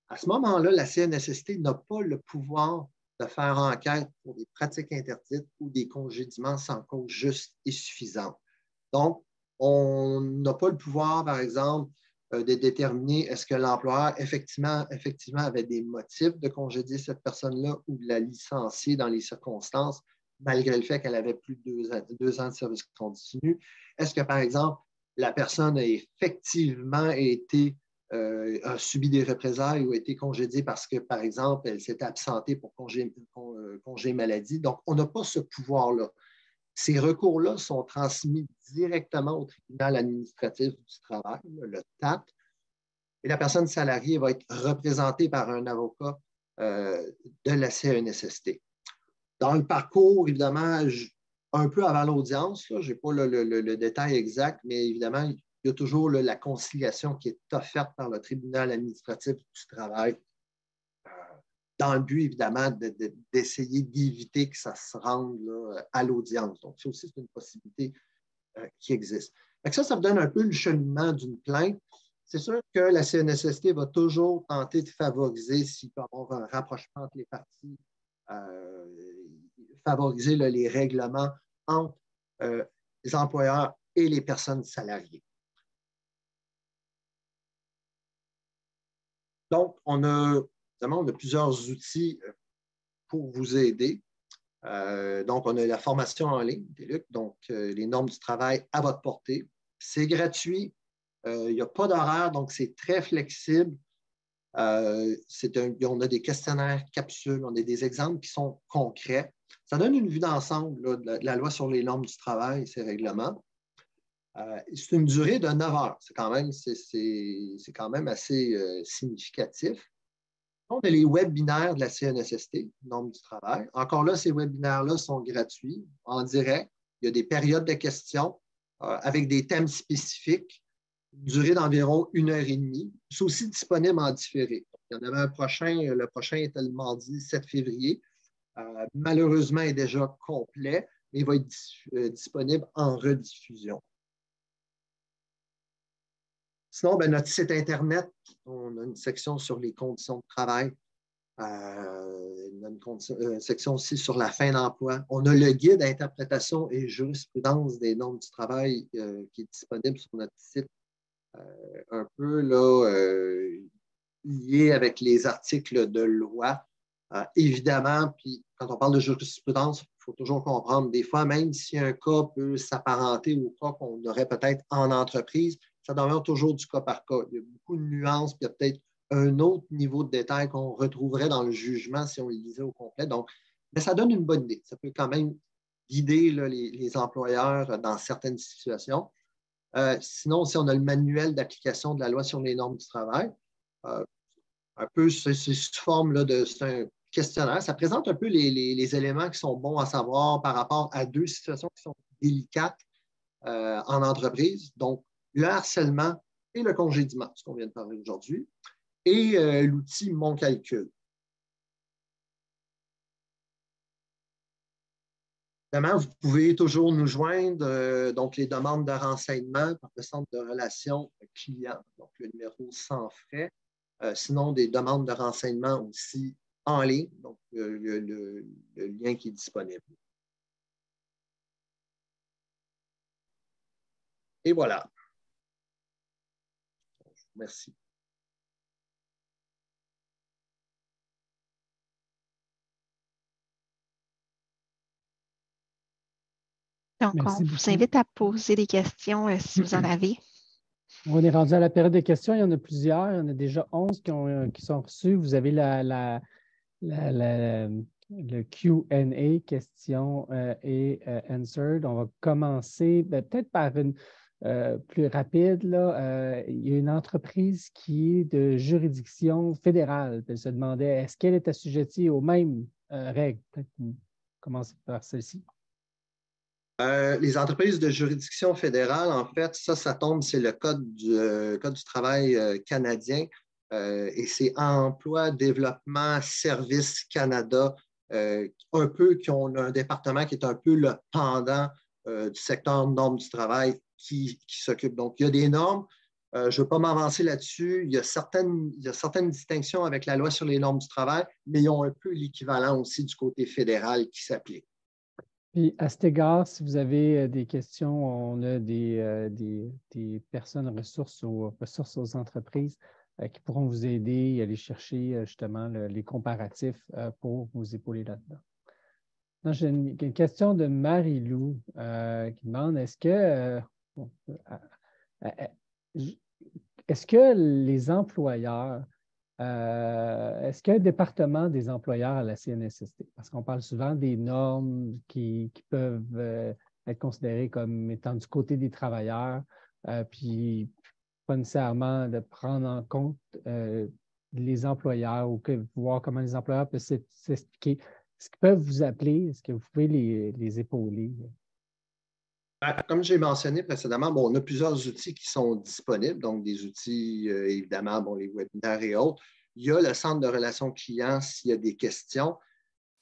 à ce moment-là, la CNSST n'a pas le pouvoir de faire enquête pour des pratiques interdites ou des congédiements sans cause juste et suffisante. Donc, on n'a pas le pouvoir, par exemple, de déterminer est-ce que l'employeur effectivement avait des motifs de congédier cette personne-là ou de la licencier dans les circonstances, malgré le fait qu'elle avait plus de 2 ans de service continu. Est-ce que, par exemple, la personne a effectivement a subi des représailles ou a été congédiée parce que, par exemple, elle s'était absentée pour congé maladie. Donc, on n'a pas ce pouvoir-là. Ces recours-là sont transmis directement au tribunal administratif du travail, le TAT, et la personne salariée va être représentée par un avocat de la CNSST. Dans le parcours, évidemment, un peu avant l'audience, je n'ai pas le détail exact, mais évidemment, il y a toujours la conciliation qui est offerte par le tribunal administratif du travail dans le but, évidemment, d'essayer d'éviter que ça se rende à l'audience. Donc, ça aussi, c'est une possibilité qui existe. Ça me donne un peu le cheminement d'une plainte. C'est sûr que la CNSST va toujours tenter de favoriser, s'il peut y avoir un rapprochement entre les parties, favoriser les règlements entre les employeurs et les personnes salariées. Donc, on a plusieurs outils pour vous aider. Donc, on a la formation en ligne, TELUC, donc les normes du travail à votre portée. C'est gratuit, il n'y a pas d'horaire, donc c'est très flexible. On a des questionnaires, capsules, on a des exemples qui sont concrets. Ça donne une vue d'ensemble de la loi sur les normes du travail et ses règlements. C'est une durée de 9 heures. C'est quand même assez significatif. On a les webinaires de la CNSST, normes du travail. Encore là, ces webinaires-là sont gratuits, en direct. Il y a des périodes de questions avec des thèmes spécifiques, durée d'environ 1h30. C'est aussi disponible en différé. Il y en avait un prochain, le prochain était le mardi 7 février. Malheureusement, il est déjà complet, mais il va être disponible en rediffusion. Sinon, notre site Internet, on a une section sur les conditions de travail Une section aussi sur la fin d'emploi. On a le guide interprétation et jurisprudence des normes du travail qui est disponible sur notre site, un peu là, lié avec les articles de loi. Évidemment, puis quand on parle de jurisprudence, il faut toujours comprendre, des fois, même si un cas peut s'apparenter au cas qu'on aurait peut-être en entreprise, ça demeure toujours du cas par cas. Il y a beaucoup de nuances, puis il y a peut-être un autre niveau de détail qu'on retrouverait dans le jugement si on le lisait au complet. Donc, mais ça donne une bonne idée. Ça peut quand même guider là, les employeurs dans certaines situations. Sinon, si on a le manuel d'application de la loi sur les normes du travail, un peu, c'est sous forme là, c'est un questionnaire. Ça présente un peu les éléments qui sont bons à savoir par rapport à deux situations qui sont délicates en entreprise. Donc, le harcèlement et le congédiement, ce qu'on vient de parler aujourd'hui, et l'outil Mon Calcul. Évidemment, vous pouvez toujours nous joindre, donc les demandes de renseignement par le centre de relations clients, donc le numéro sans frais. Sinon, des demandes de renseignement aussi en ligne, donc le lien qui est disponible. Et voilà. Merci. Donc, Merci on beaucoup. vous invite à poser des questions si vous en avez. On est rendu à la période des questions. Il y en a plusieurs. Il y en a déjà 11 qui sont reçus. Vous avez le Q&A, questions et answered. On va commencer peut-être par une plus rapide. Là. Il y a une entreprise qui est de juridiction fédérale. Elle se demandait est-ce qu'elle est assujettie aux mêmes règles? Peut-être commencer par celle-ci. Les entreprises de juridiction fédérale, en fait, ça tombe, c'est le code du travail canadien et c'est Emploi, Développement, Services Canada, un peu qui ont un département qui est un peu le pendant du secteur normes du travail qui s'occupe. Donc, il y a des normes. Je ne veux pas m'avancer là-dessus. Il y a certaines distinctions avec la loi sur les normes du travail, mais ils ont un peu l'équivalent aussi du côté fédéral qui s'applique. Puis à cet égard, si vous avez des questions, on a des personnes ressources aux entreprises qui pourront vous aider et aller chercher justement les comparatifs pour vous épauler là-dedans. J'ai une question de Marie-Lou qui demande est-ce que les employeurs est-ce qu'il y a un département des employeurs à la CNSST? Parce qu'on parle souvent des normes qui peuvent être considérées comme étant du côté des travailleurs, puis pas nécessairement de prendre en compte les employeurs ou voir comment les employeurs peuvent s'expliquer. Est-ce qu'ils peuvent vous appeler? Est-ce que vous pouvez les épauler? Comme j'ai mentionné précédemment, on a plusieurs outils qui sont disponibles, donc des outils, évidemment, les webinaires et autres. Il y a le centre de relations clients s'il y a des questions.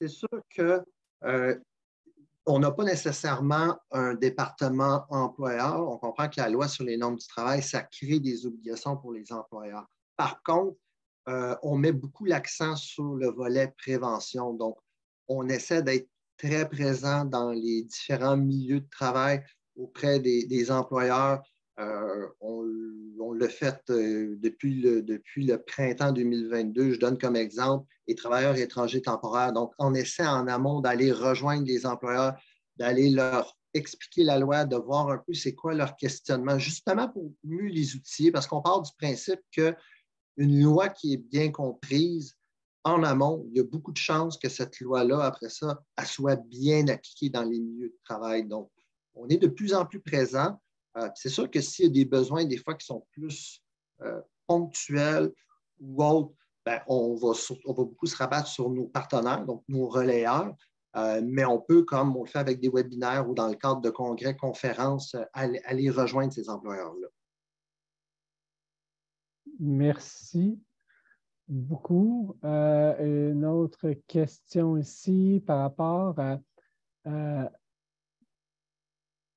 C'est sûr qu'on n'a pas nécessairement un département employeur. On comprend que la loi sur les normes du travail, ça crée des obligations pour les employeurs. Par contre, on met beaucoup l'accent sur le volet prévention. Donc, on essaie d'être très présent dans les différents milieux de travail auprès des employeurs. On l'a fait depuis le printemps 2022. Je donne comme exemple les travailleurs étrangers temporaires. Donc, on essaie en amont d'aller rejoindre les employeurs, d'aller leur expliquer la loi, de voir un peu c'est quoi leur questionnement, justement pour mieux les outiller, parce qu'on part du principe qu'une loi qui est bien comprise, en amont, il y a beaucoup de chances que cette loi-là, après ça, elle soit bien appliquée dans les milieux de travail. Donc, on est de plus en plus présent. C'est sûr que s'il y a des besoins, des fois, qui sont plus ponctuels ou autres, on va beaucoup se rabattre sur nos partenaires, donc nos relayeurs, mais on peut, comme on le fait avec des webinaires ou dans le cadre de congrès, conférences, aller rejoindre ces employeurs-là. Merci beaucoup. Une autre question ici par rapport à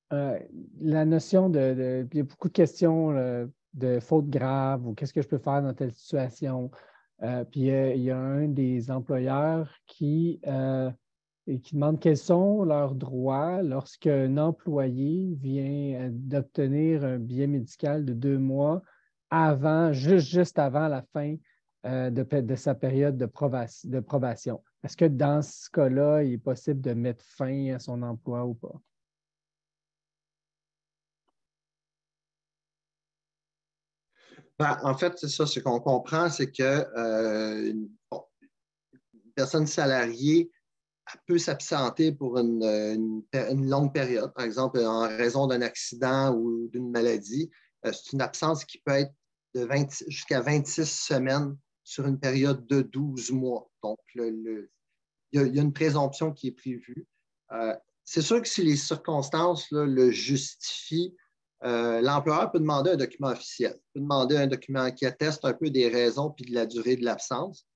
la notion il y a beaucoup de questions de faute grave ou qu'est-ce que je peux faire dans telle situation. Puis il y a un des employeurs qui demande quels sont leurs droits lorsqu'un employé vient d'obtenir un billet médical de 2 mois juste avant la fin de sa période de probation. Est-ce que dans ce cas-là, il est possible de mettre fin à son emploi ou pas? Ben, en fait, c'est ça, ce qu'on comprend, c'est que une personne salariée peut s'absenter pour une longue période, par exemple en raison d'un accident ou d'une maladie. C'est une absence qui peut être jusqu'à 26 semaines sur une période de 12 mois. Donc, il y a une présomption qui est prévue. C'est sûr que si les circonstances là, le justifient, l'employeur peut demander un document officiel, peut demander un document qui atteste un peu des raisons puis de la durée de l'absence.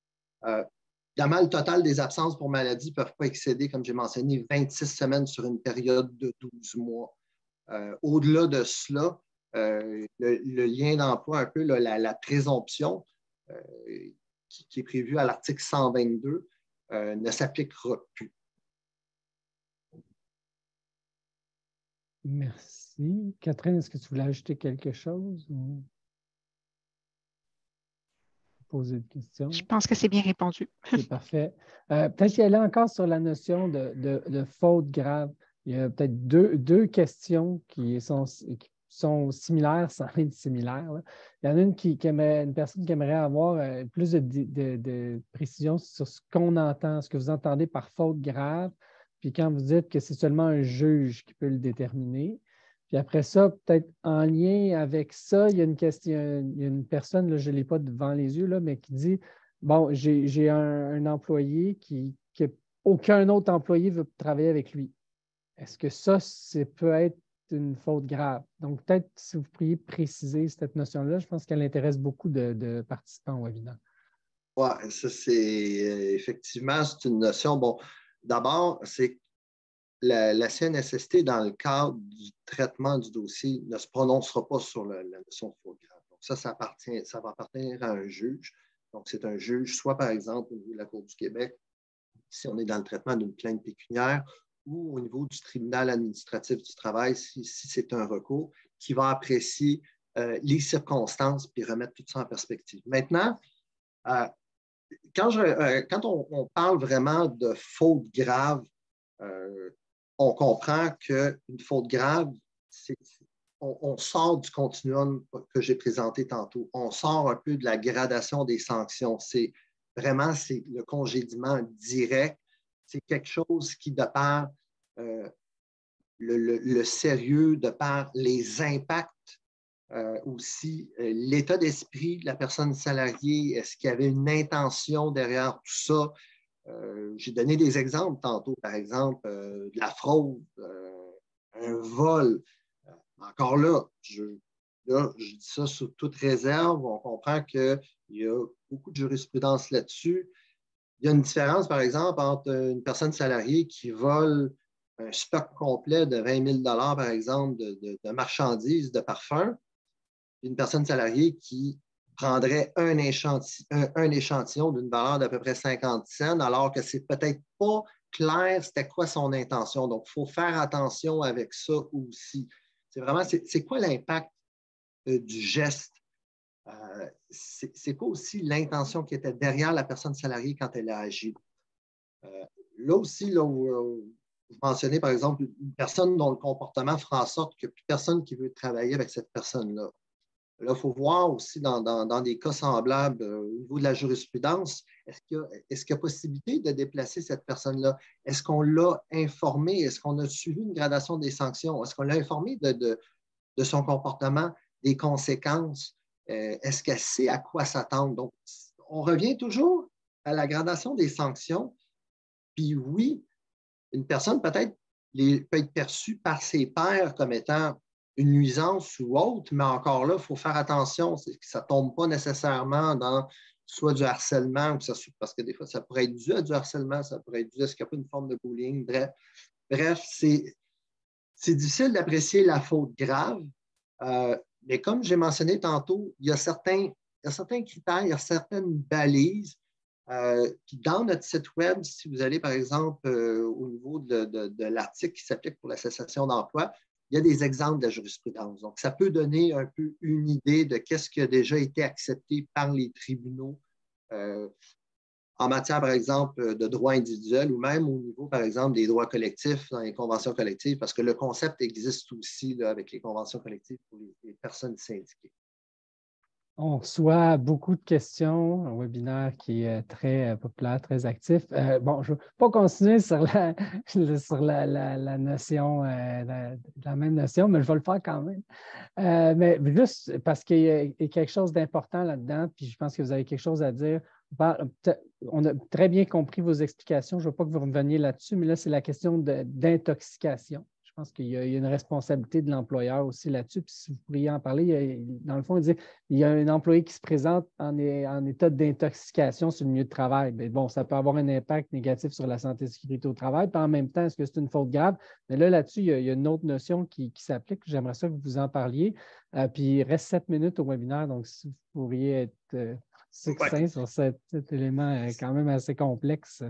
Évidemment, le total des absences pour maladie ne peuvent pas excéder, comme j'ai mentionné, 26 semaines sur une période de 12 mois. Au-delà de cela, le lien d'emploi, un peu la présomption qui est prévue à l'article 122 ne s'appliquera plus. Merci. Catherine, est-ce que tu voulais ajouter quelque chose ou poser une question? Je pense que c'est bien répondu. C'est parfait. Peut-être y aller encore sur la notion de faute grave. Il y a peut-être deux questions qui sont similaires sans être similaires. Là. Il y en a une personne qui aimerait avoir plus de précision sur ce qu'on entend, ce que vous entendez par faute grave. Puis quand vous dites que c'est seulement un juge qui peut le déterminer. Puis après ça, peut-être en lien avec ça, il y a une question, il y a une personne, là, je ne l'ai pas devant les yeux, là, mais qui dit, bon, j'ai un employé que aucun autre employé veut travailler avec lui. Est-ce que ça peut être une faute grave? Donc, peut-être si vous pourriez préciser cette notion-là, je pense qu'elle intéresse beaucoup de participants au webinaire. Oui, ça, c'est effectivement, c'est une notion. Bon, d'abord, c'est la CNSST, dans le cadre du traitement du dossier, ne se prononcera pas sur la notion de faute grave. Donc, ça va appartenir à un juge. Donc, c'est un juge, soit par exemple au niveau de la Cour du Québec, si on est dans le traitement d'une plainte pécuniaire, ou au niveau du tribunal administratif du travail, si c'est un recours, qui va apprécier les circonstances puis remettre tout ça en perspective. Maintenant, quand on parle vraiment de faute grave, on comprend qu'une faute grave, on sort du continuum que j'ai présenté tantôt. On sort un peu de la gradation des sanctions. C'est le congédiement direct. C'est quelque chose qui, de par le sérieux, de par les impacts, aussi l'état d'esprit de la personne salariée, est-ce qu'il y avait une intention derrière tout ça? J'ai donné des exemples tantôt, par exemple, de la fraude, un vol. Encore là, je dis ça sous toute réserve. On comprend qu'il y a beaucoup de jurisprudence là-dessus. Il y a une différence, par exemple, entre une personne salariée qui vole un stock complet de 20 000 $ par exemple, de marchandises, de parfums, et une personne salariée qui prendrait un échantillon d'une valeur d'à peu près 50 cents, alors que c'est peut-être pas clair c'était quoi son intention. Donc, il faut faire attention avec ça aussi. C'est quoi l'impact du geste? C'est quoi aussi l'intention qui était derrière la personne salariée quand elle a agi? Là aussi, là où vous mentionnez, par exemple, une personne dont le comportement fera en sorte qu'il n'y a plus personne qui veut travailler avec cette personne-là. Là, il faut voir aussi dans des cas semblables au niveau de la jurisprudence, est-ce qu'il y a possibilité de déplacer cette personne-là? Est-ce qu'on l'a informé? Est-ce qu'on a suivi une gradation des sanctions? Est-ce qu'on l'a informé de son comportement, des conséquences? Est-ce qu'elle sait à quoi s'attendre? Donc, on revient toujours à la gradation des sanctions. Puis oui, une personne peut être perçue par ses pairs comme étant une nuisance ou autre, mais encore là, il faut faire attention que ça ne tombe pas nécessairement dans soit du harcèlement, ou parce que des fois, ça pourrait être dû à du harcèlement, ça pourrait être dû à ce qu'il n'y a pas une forme de bullying. Bref, c'est difficile d'apprécier la faute grave, mais comme j'ai mentionné tantôt, il y a certains y a certains critères, il y a certaines balises. Puis dans notre site Web, si vous allez, par exemple, au niveau de l'article qui s'applique pour la cessation d'emploi, il y a des exemples de jurisprudence. Donc, ça peut donner un peu une idée de qu'est-ce qui a déjà été accepté par les tribunaux en matière, par exemple, de droits individuels ou même au niveau, par exemple, des droits collectifs dans les conventions collectives, parce que le concept existe aussi là, avec les conventions collectives pour les personnes syndiquées. On reçoit beaucoup de questions, un webinaire qui est très populaire, très actif. Bon, je ne vais pas continuer sur la notion, la même notion, mais je vais le faire quand même. Mais juste parce qu'il y a quelque chose d'important là-dedans, puis je pense que vous avez quelque chose à dire. On a très bien compris vos explications. Je ne veux pas que vous reveniez là-dessus, mais là, c'est la question d'intoxication. Je pense qu'il y a une responsabilité de l'employeur aussi là-dessus. Puis si vous pourriez en parler, dans le fond, il y a un employé qui se présente en état d'intoxication sur le milieu de travail. Bien, bon, ça peut avoir un impact négatif sur la santé et la sécurité au travail. Puis en même temps, est-ce que c'est une faute grave? Mais là-dessus, il y a une autre notion qui s'applique. J'aimerais ça que vous en parliez. Puis il reste 7 minutes au webinaire, donc si vous pourriez être succinct sur cet élément quand même assez complexe.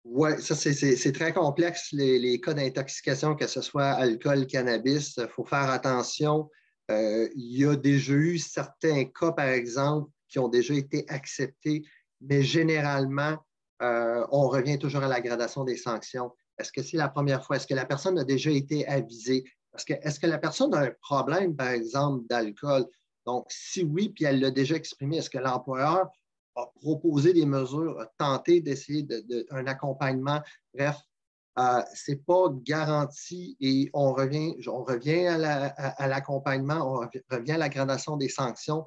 Oui, ça, c'est très complexe, les cas d'intoxication, que ce soit alcool, cannabis. Il faut faire attention. Il y a déjà eu certains cas, par exemple, qui ont déjà été acceptés, mais généralement, on revient toujours à la gradation des sanctions. Est-ce que c'est la première fois? Est-ce que la personne a déjà été avisée? Est-ce que la personne a un problème, par exemple, d'alcool? Donc, si oui, puis elle l'a déjà exprimé, est-ce que l'employeur a proposé des mesures, a tenté d'essayer un accompagnement? Bref, ce n'est pas garanti et on revient à l'accompagnement, on revient à la gradation des sanctions.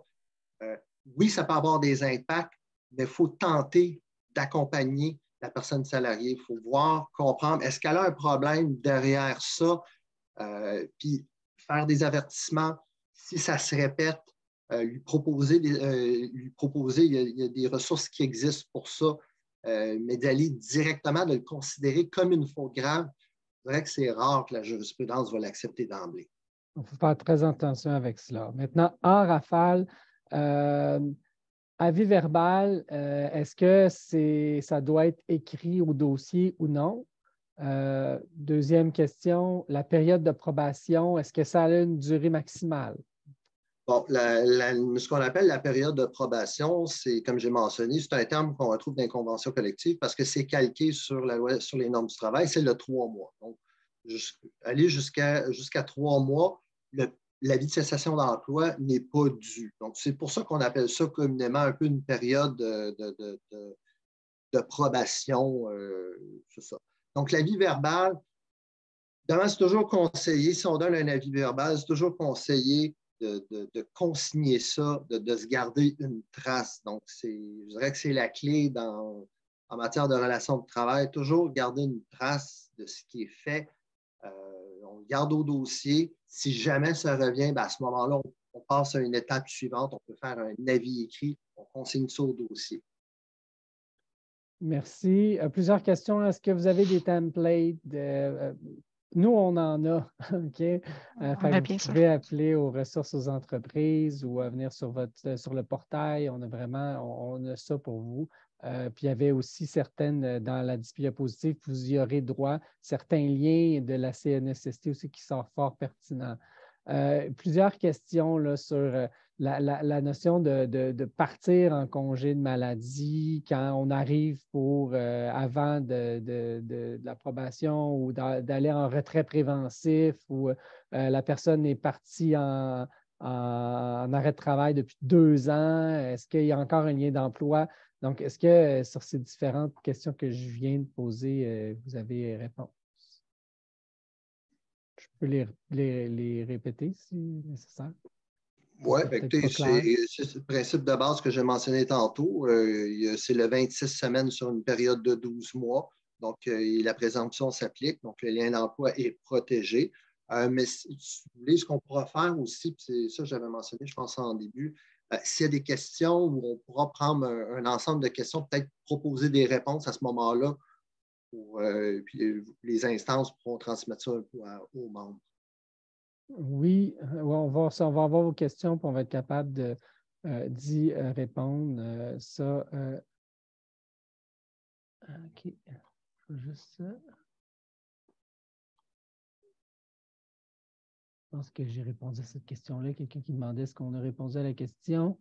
Oui, ça peut avoir des impacts, mais il faut tenter d'accompagner la personne salariée. Il faut voir, comprendre, est-ce qu'elle a un problème derrière ça? Puis faire des avertissements. Si ça se répète, lui proposer, il y a des ressources qui existent pour ça, mais d'aller directement, de le considérer comme une faute grave, c'est vrai que c'est rare que la jurisprudence va l'accepter d'emblée. Il faut faire très attention avec cela. Maintenant, en rafale, avis verbal, est-ce que ça doit être écrit au dossier ou non? Deuxième question, la période de probation, est-ce que ça a une durée maximale? Bon, ce qu'on appelle la période de probation, c'est, comme j'ai mentionné, c'est un terme qu'on retrouve dans les conventions collectives parce que c'est calqué sur la loi, sur les normes du travail, c'est le 3 mois. Donc, aller jusqu'à 3 mois, l'avis de cessation d'emploi n'est pas dû. Donc, c'est pour ça qu'on appelle ça communément un peu une période de probation. C'est ça. Donc, l'avis verbal, c'est toujours conseillé, si on donne un avis verbal, c'est toujours conseillé de consigner ça, de se garder une trace. Donc, je dirais que c'est la clé en matière de relations de travail, toujours garder une trace de ce qui est fait. On le garde au dossier. Si jamais ça revient, bien, à ce moment-là, on passe à une étape suivante. On peut faire un avis écrit, on consigne ça au dossier. Merci. Plusieurs questions. Est-ce que vous avez des templates? Nous, on en a. OK? On a bien vous pouvez appeler aux ressources aux entreprises ou à venir sur le portail. On a ça pour vous. Puis il y avait aussi certaines, dans la diapositive, vous y aurez droit, certains liens de la CNSST aussi qui sont fort pertinents. Plusieurs questions là, sur la notion de partir en congé de maladie quand on arrive avant de l'approbation ou d'aller en retrait préventif ou la personne est partie en arrêt de travail depuis 2 ans. Est-ce qu'il y a encore un lien d'emploi? Donc, est-ce que sur ces différentes questions que je viens de poser, vous avez réponse? Je peux les répéter si nécessaire. Oui, écoutez, c'est le principe de base que j'ai mentionné tantôt. C'est le 26 semaines sur une période de 12 mois. Donc, la présomption s'applique. Donc, le lien d'emploi est protégé. Mais si vous voulez, ce qu'on pourra faire aussi, puis c'est ça que j'avais mentionné, je pense, en début, s'il y a des questions où on pourra prendre un ensemble de questions, peut-être proposer des réponses à ce moment-là. Puis les instances pourront transmettre ça un peu aux membres. Oui, on va avoir vos questions, puis on va être capable d'y répondre. OK. Juste ça. Je pense que j'ai répondu à cette question-là. Quelqu'un qui demandait est-ce qu'on a répondu à la question.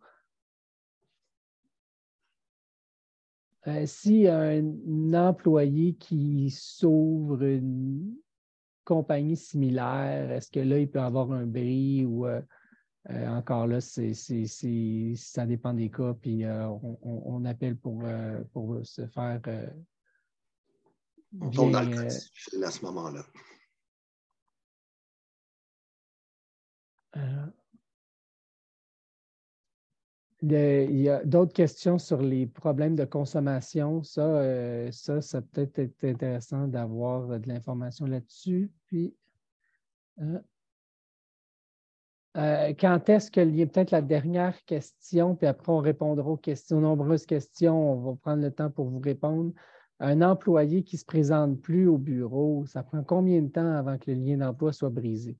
Si un employé qui s'ouvre une compagnie similaire, est-ce que là, il peut avoir un bris ou encore là, ça dépend des cas, puis on appelle pour se faire on tombe dans le cas difficile à ce moment-là. Il y a d'autres questions sur les problèmes de consommation. Ça peut être intéressant d'avoir de l'information là-dessus. Puis, quand est-ce que lié, peut-être la dernière question, puis après on répondra aux nombreuses questions, on va prendre le temps pour vous répondre. Un employé qui ne se présente plus au bureau, ça prend combien de temps avant que le lien d'emploi soit brisé?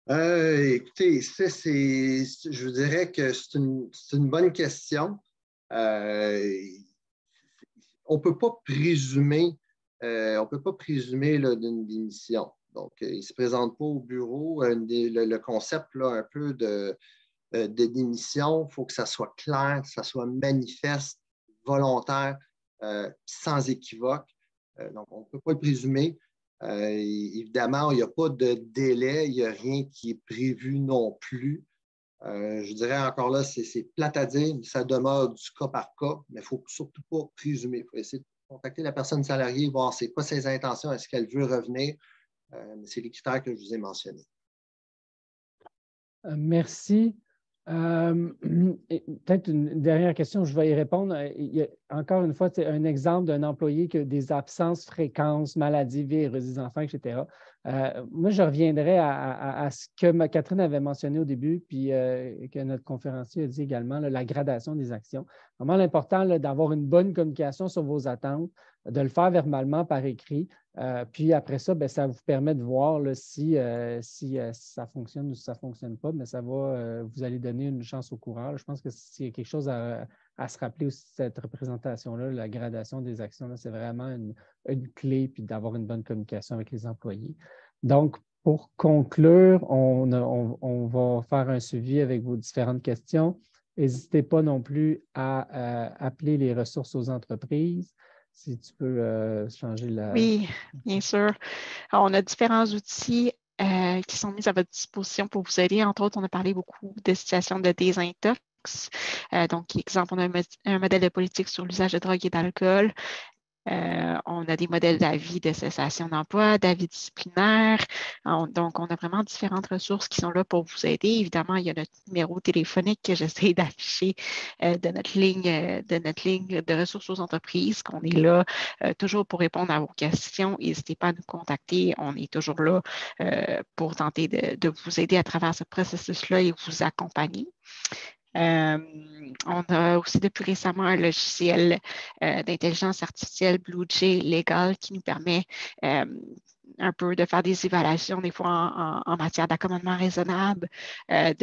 Écoutez, je vous dirais que c'est une bonne question. On ne peut pas présumer, d'une démission. Donc, il ne se présente pas au bureau. Le concept là, un peu de démission, il faut que ça soit clair, que ça soit manifeste, volontaire, sans équivoque. Donc, on ne peut pas le présumer. Évidemment, il n'y a pas de délai, il n'y a rien qui est prévu non plus. Je dirais encore là, c'est plate à dire, ça demeure du cas par cas, mais il ne faut surtout pas présumer. Il faut essayer de contacter la personne salariée, voir c'est quoi ses intentions, est-ce qu'elle veut revenir. C'est les critères que je vous ai mentionnés. Merci. Peut-être une dernière question, je vais y répondre. Il y a, encore une fois, c'est un exemple d'un employé qui a des absences, fréquences, maladies, virus, des enfants, etc. Moi, je reviendrai à ce que Catherine avait mentionné au début, puis que notre conférencier a dit également, là, la gradation des actions. Vraiment, l'important d'avoir une bonne communication sur vos attentes, de le faire verbalement par écrit. Puis après ça, bien, ça vous permet de voir là, si ça fonctionne ou si ça ne fonctionne pas, mais ça va, vous allez donner une chance au coureur. Je pense que s'il y a quelque chose à se rappeler aussi de cette représentation-là, la gradation des actions, c'est vraiment une clé, puis d'avoir une bonne communication avec les employés. Donc, pour conclure, on va faire un suivi avec vos différentes questions. N'hésitez pas non plus à appeler les ressources aux entreprises. Si tu peux changer la... Oui, bien sûr. Alors, on a différents outils qui sont mis à votre disposition pour vous aider. Entre autres, on a parlé beaucoup de situations de désintox. Donc, exemple, on a un modèle de politique sur l'usage de drogue et d'alcool. On a des modèles d'avis de cessation d'emploi, d'avis disciplinaire. Donc, on a vraiment différentes ressources qui sont là pour vous aider. Évidemment, il y a notre numéro téléphonique que j'essaie d'afficher de notre ligne de ressources aux entreprises, qu'on est là toujours pour répondre à vos questions. N'hésitez pas à nous contacter. On est toujours là pour tenter de vous aider à travers ce processus-là et vous accompagner. On a aussi depuis récemment un logiciel d'intelligence artificielle BlueJ Legal qui nous permet un peu de faire des évaluations des fois en matière d'accommodement raisonnable,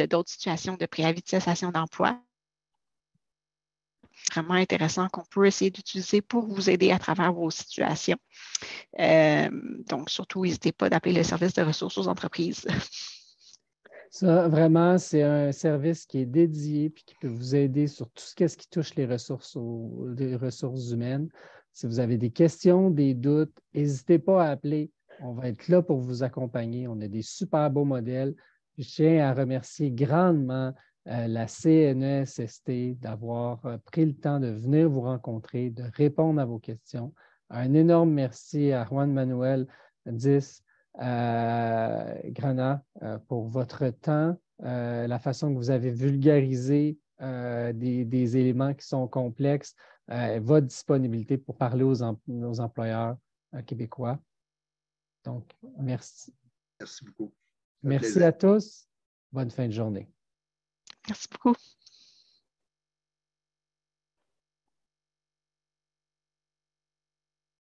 d'autres situations de préavis de cessation d'emploi. Vraiment intéressant qu'on peut essayer d'utiliser pour vous aider à travers vos situations. Donc, surtout, n'hésitez pas d'appeler le service de ressources aux entreprises. Ça, vraiment, c'est un service qui est dédié et qui peut vous aider sur tout ce qui touche les ressources humaines. Si vous avez des questions, des doutes, n'hésitez pas à appeler. On va être là pour vous accompagner. On a des super beaux modèles. Je tiens à remercier grandement la CNESST d'avoir pris le temps de venir vous rencontrer, de répondre à vos questions. Un énorme merci à Juan Manuel Diz, Grana, pour votre temps, la façon que vous avez vulgarisé des éléments qui sont complexes, votre disponibilité pour parler aux employeurs québécois. Donc, merci. Merci beaucoup. Merci à tous. Bonne fin de journée. Merci beaucoup.